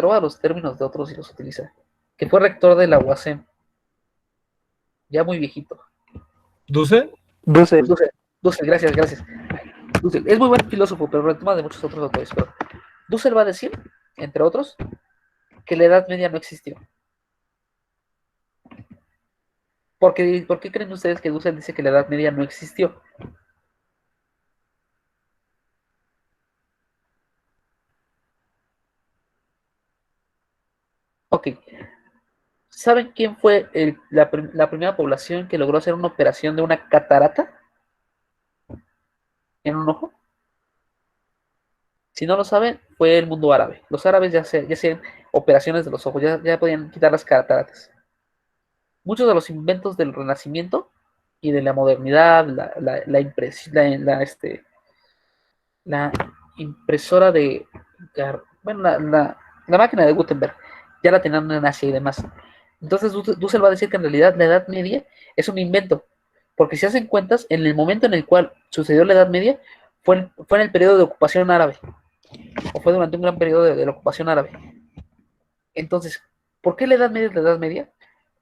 Speaker 1: roba los términos de otros y los utiliza. Que fue rector de la UASM. Ya muy viejito.
Speaker 5: ¿Duce?
Speaker 6: Dussel.
Speaker 1: Dussel, gracias. Dussel es muy buen filósofo, pero retoma de muchos otros autores. Pero Dussel va a decir, entre otros, que la Edad Media no existió. ¿Por qué creen ustedes que Dussel dice que la Edad Media no existió? Ok. ¿Saben quién fue la primera población que logró hacer una operación de una catarata en un ojo? Si no lo saben, fue el mundo árabe. Los árabes ya hacían operaciones de los ojos, ya podían quitar las cataratas. Muchos de los inventos del Renacimiento y de la modernidad, la impresora bueno, la máquina de Gutenberg, ya la tenían en Asia y demás. Entonces Dussel va a decir que en realidad la Edad Media es un invento, porque si hacen cuentas, en el momento en el cual sucedió la Edad Media, fue en el periodo de ocupación árabe, o fue durante un gran periodo de la ocupación árabe. Entonces, ¿por qué la Edad Media es la Edad Media?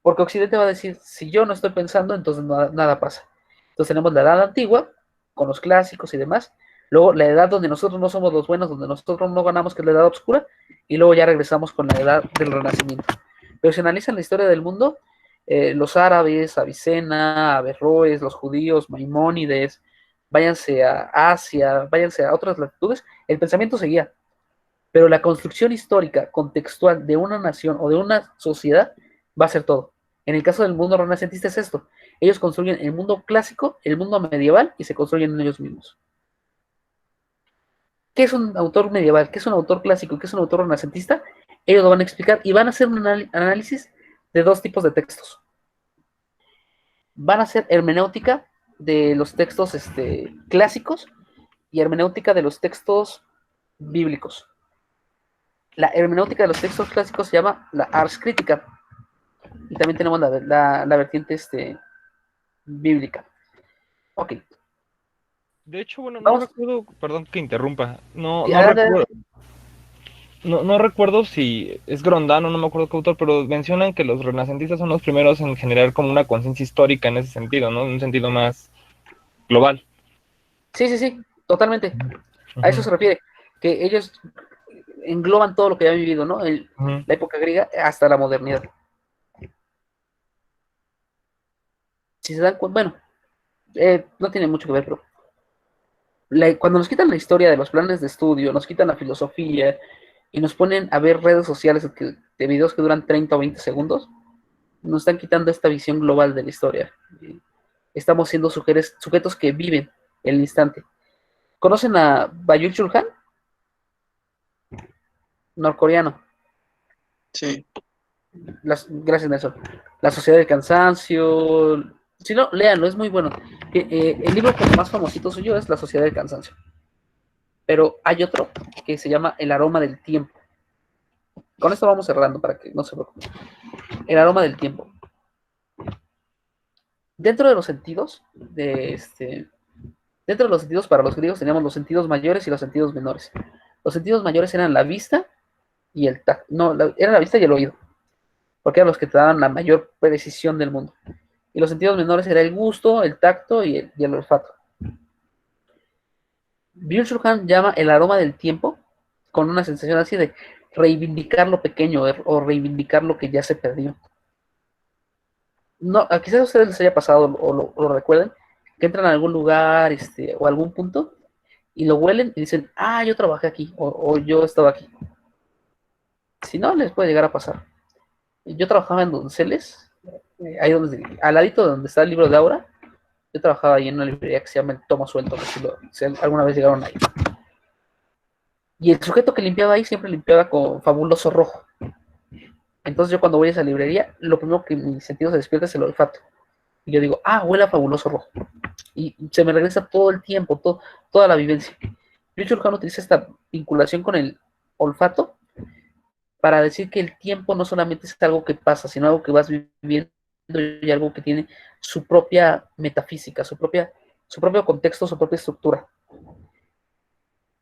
Speaker 1: Porque Occidente va a decir, si yo no estoy pensando, entonces nada pasa. Entonces tenemos la Edad Antigua, con los clásicos y demás, luego la edad donde nosotros no somos los buenos, donde nosotros no ganamos, que es la Edad Oscura, y luego ya regresamos con la Edad del Renacimiento. Pero si analizan la historia del mundo, los árabes, Avicena, Averroes, los judíos, Maimónides, váyanse a Asia, váyanse a otras latitudes, el pensamiento seguía. Pero la construcción histórica, contextual de una nación o de una sociedad va a ser todo. En el caso del mundo renacentista es esto. Ellos construyen el mundo clásico, el mundo medieval y se construyen en ellos mismos. ¿Qué es un autor medieval? ¿Qué es un autor clásico? ¿Qué es un autor renacentista? Ellos lo van a explicar y van a hacer un análisis de dos tipos de textos. Van a hacer hermenéutica de los textos clásicos y hermenéutica de los textos bíblicos. La hermenéutica de los textos clásicos se llama la ars crítica. Y también tenemos la vertiente bíblica. Ok.
Speaker 5: De hecho, bueno, no
Speaker 1: Vamos.
Speaker 5: recuerdo, perdón que interrumpa, no
Speaker 1: Sí,
Speaker 5: recuerdo. No recuerdo si es Grondano, no me acuerdo qué autor, pero mencionan que los renacentistas son los primeros en generar como una conciencia histórica en ese sentido, ¿no? En un sentido más global.
Speaker 1: Sí, totalmente. A eso se refiere, que ellos engloban todo lo que habían vivido, ¿no? La época griega hasta la modernidad. Si se dan cuenta, bueno, no tiene mucho que ver, pero cuando nos quitan la historia de los planes de estudio, nos quitan la filosofía y nos ponen a ver redes sociales de videos que duran 30 o 20 segundos, nos están quitando esta visión global de la historia. Estamos siendo sujetos que viven el instante. ¿Conocen a Byung-Chul Han? Norcoreano.
Speaker 4: Sí.
Speaker 1: Gracias, Nelson. La Sociedad del Cansancio. Si no, léanlo, es muy bueno. El libro como más famosito suyo es La Sociedad del Cansancio. Pero hay otro que se llama El Aroma del Tiempo. Con esto vamos cerrando para que no se preocupen. El Aroma del Tiempo. Dentro de los sentidos, dentro de los sentidos para los griegos teníamos los sentidos mayores y los sentidos menores. Los sentidos mayores eran la vista y el tacto. No, era la vista y el oído, porque eran los que te daban la mayor precisión del mundo. Y los sentidos menores eran el gusto, el tacto y el olfato. Byung-Chul Han llama el aroma del tiempo con una sensación así de reivindicar lo pequeño o reivindicar lo que ya se perdió. No, quizás a ustedes les haya pasado o lo recuerden, que entran a algún lugar o a algún punto y lo huelen y dicen, yo trabajé aquí o yo estaba aquí. Si no, les puede llegar a pasar. Yo trabajaba en Donceles, ahí al ladito de donde está el libro de Aura. Yo trabajaba ahí en una librería que se llama El Tomo Suelto, si alguna vez llegaron ahí. Y el sujeto que limpiaba ahí siempre limpiaba con Fabuloso Rojo. Entonces yo cuando voy a esa librería, lo primero que mi sentido se despierta es el olfato. Y yo digo, ah, huele a Fabuloso Rojo. Y se me regresa todo el tiempo, toda la vivencia. Byung-Chul Han utiliza esta vinculación con el olfato para decir que el tiempo no solamente es algo que pasa, sino algo que vas viviendo y algo que tiene su propia metafísica, su propio contexto, su propia estructura.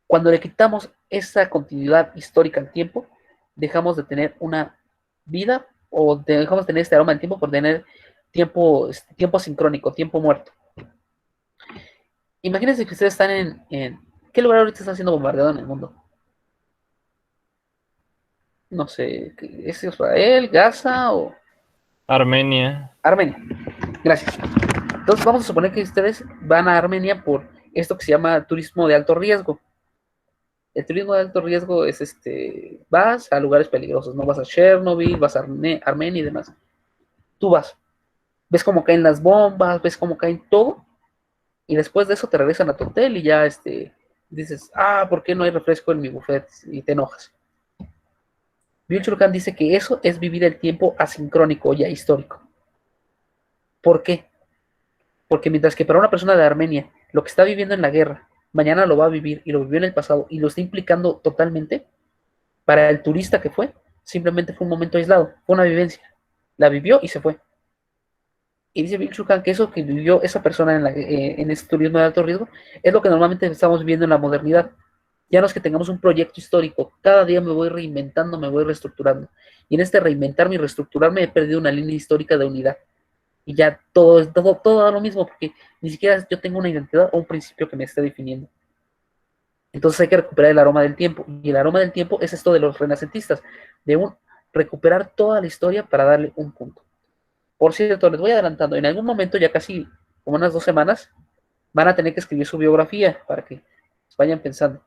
Speaker 1: Cuando le quitamos esa continuidad histórica al tiempo, dejamos de tener una vida o dejamos de tener este aroma del tiempo por tener tiempo asincrónico, tiempo muerto. Imagínense que ustedes están en ¿qué lugar ahorita está siendo bombardeado en el mundo? No sé, ¿es Israel, Gaza o...?
Speaker 5: Armenia.
Speaker 1: Armenia, gracias. Entonces vamos a suponer que ustedes van a Armenia por esto que se llama turismo de alto riesgo. El turismo de alto riesgo es vas a lugares peligrosos, no vas a Chernobyl, vas a Armenia y demás. Tú vas, ves cómo caen las bombas, ves cómo caen todo, y después de eso te regresan a tu hotel y ya dices, ¿por qué no hay refresco en mi buffet? Y te enojas. Byung-Chul Han dice que eso es vivir el tiempo asincrónico, ya histórico. ¿Por qué? Porque mientras que para una persona de Armenia, lo que está viviendo en la guerra, mañana lo va a vivir y lo vivió en el pasado y lo está implicando totalmente, para el turista que fue, simplemente fue un momento aislado, fue una vivencia. La vivió y se fue. Y dice Byung-Chul Han que eso que vivió esa persona en ese turismo de alto riesgo es lo que normalmente estamos viviendo en la modernidad. Ya no es que tengamos un proyecto histórico, cada día me voy reinventando, me voy reestructurando. Y en este reinventarme y reestructurarme he perdido una línea histórica de unidad. Y ya todo da lo mismo, porque ni siquiera yo tengo una identidad o un principio que me esté definiendo. Entonces hay que recuperar el aroma del tiempo. Y el aroma del tiempo es esto de los renacentistas, de recuperar toda la historia para darle un punto. Por cierto, les voy adelantando, en algún momento, ya casi como unas 2 semanas, van a tener que escribir su biografía para que vayan pensando.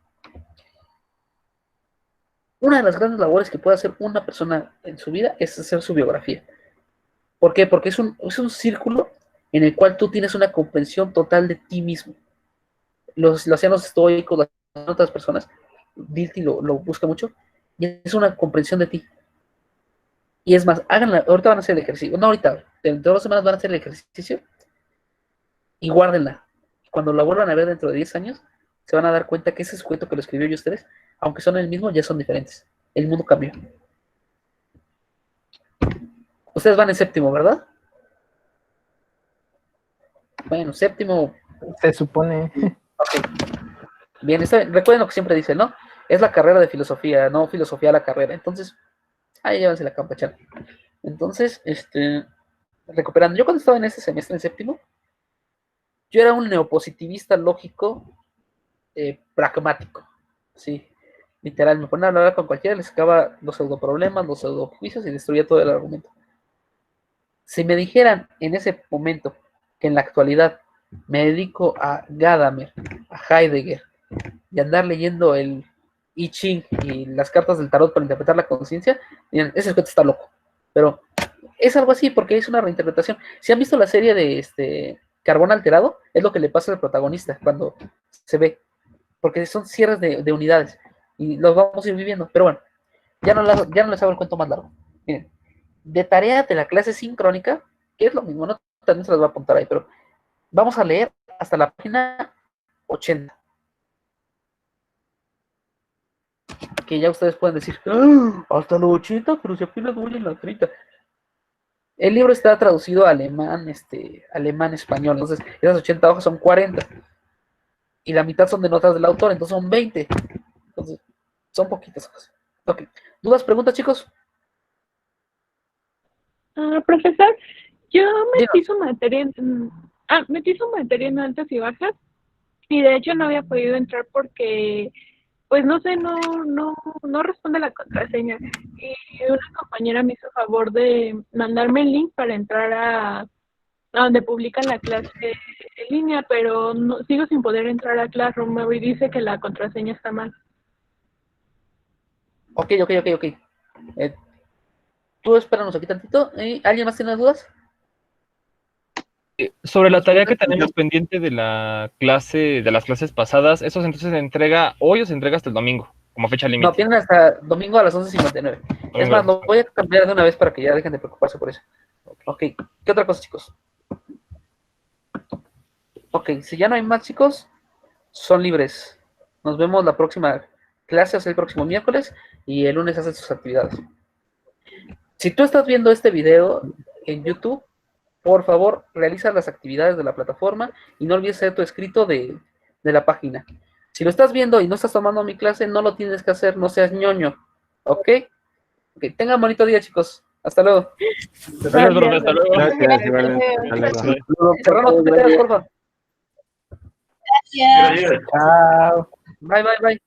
Speaker 1: Una de las grandes labores que puede hacer una persona en su vida es hacer su biografía. ¿Por qué? Porque es un círculo en el cual tú tienes una comprensión total de ti mismo. Lo hacían los estoicos, las otras personas, Dilthey lo busca mucho, y es una comprensión de ti. Y es más, háganla, ahorita van a hacer el ejercicio, no ahorita, dentro de 2 semanas van a hacer el ejercicio, y guárdenla. Cuando la vuelvan a ver dentro de 10 años, se van a dar cuenta que ese sujeto que lo escribió y ustedes, aunque son el mismo, ya son diferentes. El mundo cambió. Ustedes van en séptimo, ¿verdad? Bueno, séptimo.
Speaker 3: Se supone.
Speaker 1: Okay. Bien, recuerden lo que siempre dicen, ¿no? Es la carrera de filosofía, no filosofía la carrera. Entonces, ahí llévense la campachana. Entonces, recuperando, yo cuando estaba en ese semestre en séptimo, yo era un neopositivista lógico, pragmático, sí, literal, me ponía a hablar con cualquiera, les sacaba los pseudoproblemas, los pseudojuicios y destruía todo el argumento. Si me dijeran en ese momento que en la actualidad me dedico a Gadamer, a Heidegger, y andar leyendo el I Ching y las cartas del tarot para interpretar la conciencia, miren, ese sujeto está loco. Pero es algo así porque es una reinterpretación. Si han visto la serie de Carbón Alterado, es lo que le pasa al protagonista cuando se ve, porque son cierres de unidades y los vamos a ir viviendo. Pero bueno, ya no les hago el cuento más largo. Miren, de tarea de la clase sincrónica, que es lo mismo, no también se las voy a apuntar ahí, pero vamos a leer hasta la página 80. Que ya ustedes pueden decir, hasta la 80, pero si apenas voy en la 30. El libro está traducido a alemán-español, entonces esas 80 hojas son 40. Y la mitad son de notas del autor, entonces son 20. Entonces, son poquitas hojas. Ok. ¿Dudas, preguntas, chicos?
Speaker 11: Profesor, yo metí su materia en altas y bajas, y de hecho no había podido entrar porque, pues no sé, no responde la contraseña. Y una compañera me hizo favor de mandarme el link para entrar a donde publican la clase en línea, pero sigo sin poder entrar a Classroom y dice que la contraseña está mal.
Speaker 1: Ok. Tú espéranos aquí tantito. ¿Alguien más tiene dudas?
Speaker 5: Sobre la tarea que tenemos pendiente de la clase, de las clases pasadas, ¿eso entonces se entrega hoy o se entrega hasta el domingo, como fecha límite?
Speaker 1: No, tienen hasta domingo a las 11:59. Es más, lo voy a cambiar de una vez para que ya dejen de preocuparse por eso. Ok, ¿qué otra cosa, chicos? Ok, si ya no hay más, chicos, son libres. Nos vemos la próxima clase, o sea, el próximo miércoles, y el lunes hacen sus actividades. Si tú estás viendo este video en YouTube, por favor, realiza las actividades de la plataforma y no olvides hacer tu escrito de la página. Si lo estás viendo y no estás tomando mi clase, no lo tienes que hacer, no seas ñoño. ¿Ok? Ok, tengan bonito día, chicos. Hasta luego.
Speaker 5: Gracias, profe, hasta luego.
Speaker 8: Gracias, igualmente. Hasta luego.
Speaker 1: Serrano, tú te quedas, por favor.
Speaker 10: Gracias.
Speaker 3: Chao.
Speaker 1: Bye, bye, bye.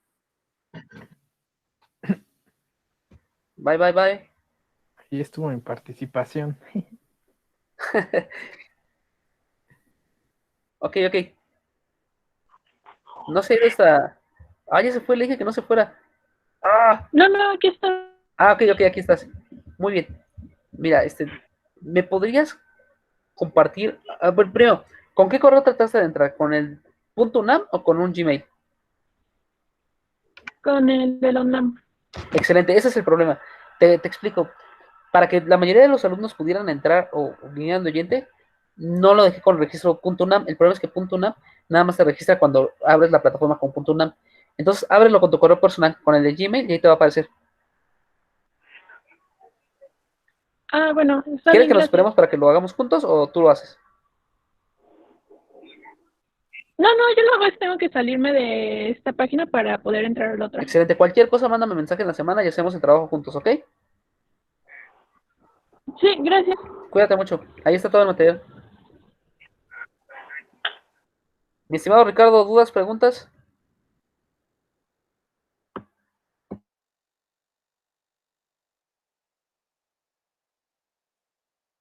Speaker 1: Bye, bye, bye.
Speaker 3: Ahí estuvo mi participación.
Speaker 1: Ok, ok. No se ha ido esta. Ah, ya se fue, le dije que no se fuera. Ah,
Speaker 11: No, no, aquí está.
Speaker 1: ok, ok, aquí estás. Muy bien. Mira, ¿me podrías compartir? A ver, primero, ¿con qué correo trataste de entrar? ¿Con el .unam o con un Gmail?
Speaker 11: Con el de la UNAM.
Speaker 1: Excelente, ese es el problema. Te explico. Para que la mayoría de los alumnos pudieran entrar o vinieran de oyente, no lo dejé con registro .unam. El problema es que .unam nada más se registra cuando abres la plataforma con .unam. Entonces, ábrelo con tu correo personal, con el de Gmail, y ahí te va a aparecer.
Speaker 11: Ah, bueno, está
Speaker 1: ¿Quieres
Speaker 11: bien,
Speaker 1: que nos
Speaker 11: gracias.
Speaker 1: esperemos para que lo hagamos juntos o tú lo haces?
Speaker 11: No, no, yo lo hago, tengo que salirme de esta página para poder entrar a la otra.
Speaker 1: Excelente. Cualquier cosa, mándame mensaje en la semana y hacemos el trabajo juntos, ¿ok?
Speaker 11: Sí, gracias.
Speaker 1: Cuídate mucho. Ahí está todo el material. Mi estimado Ricardo, ¿dudas, preguntas?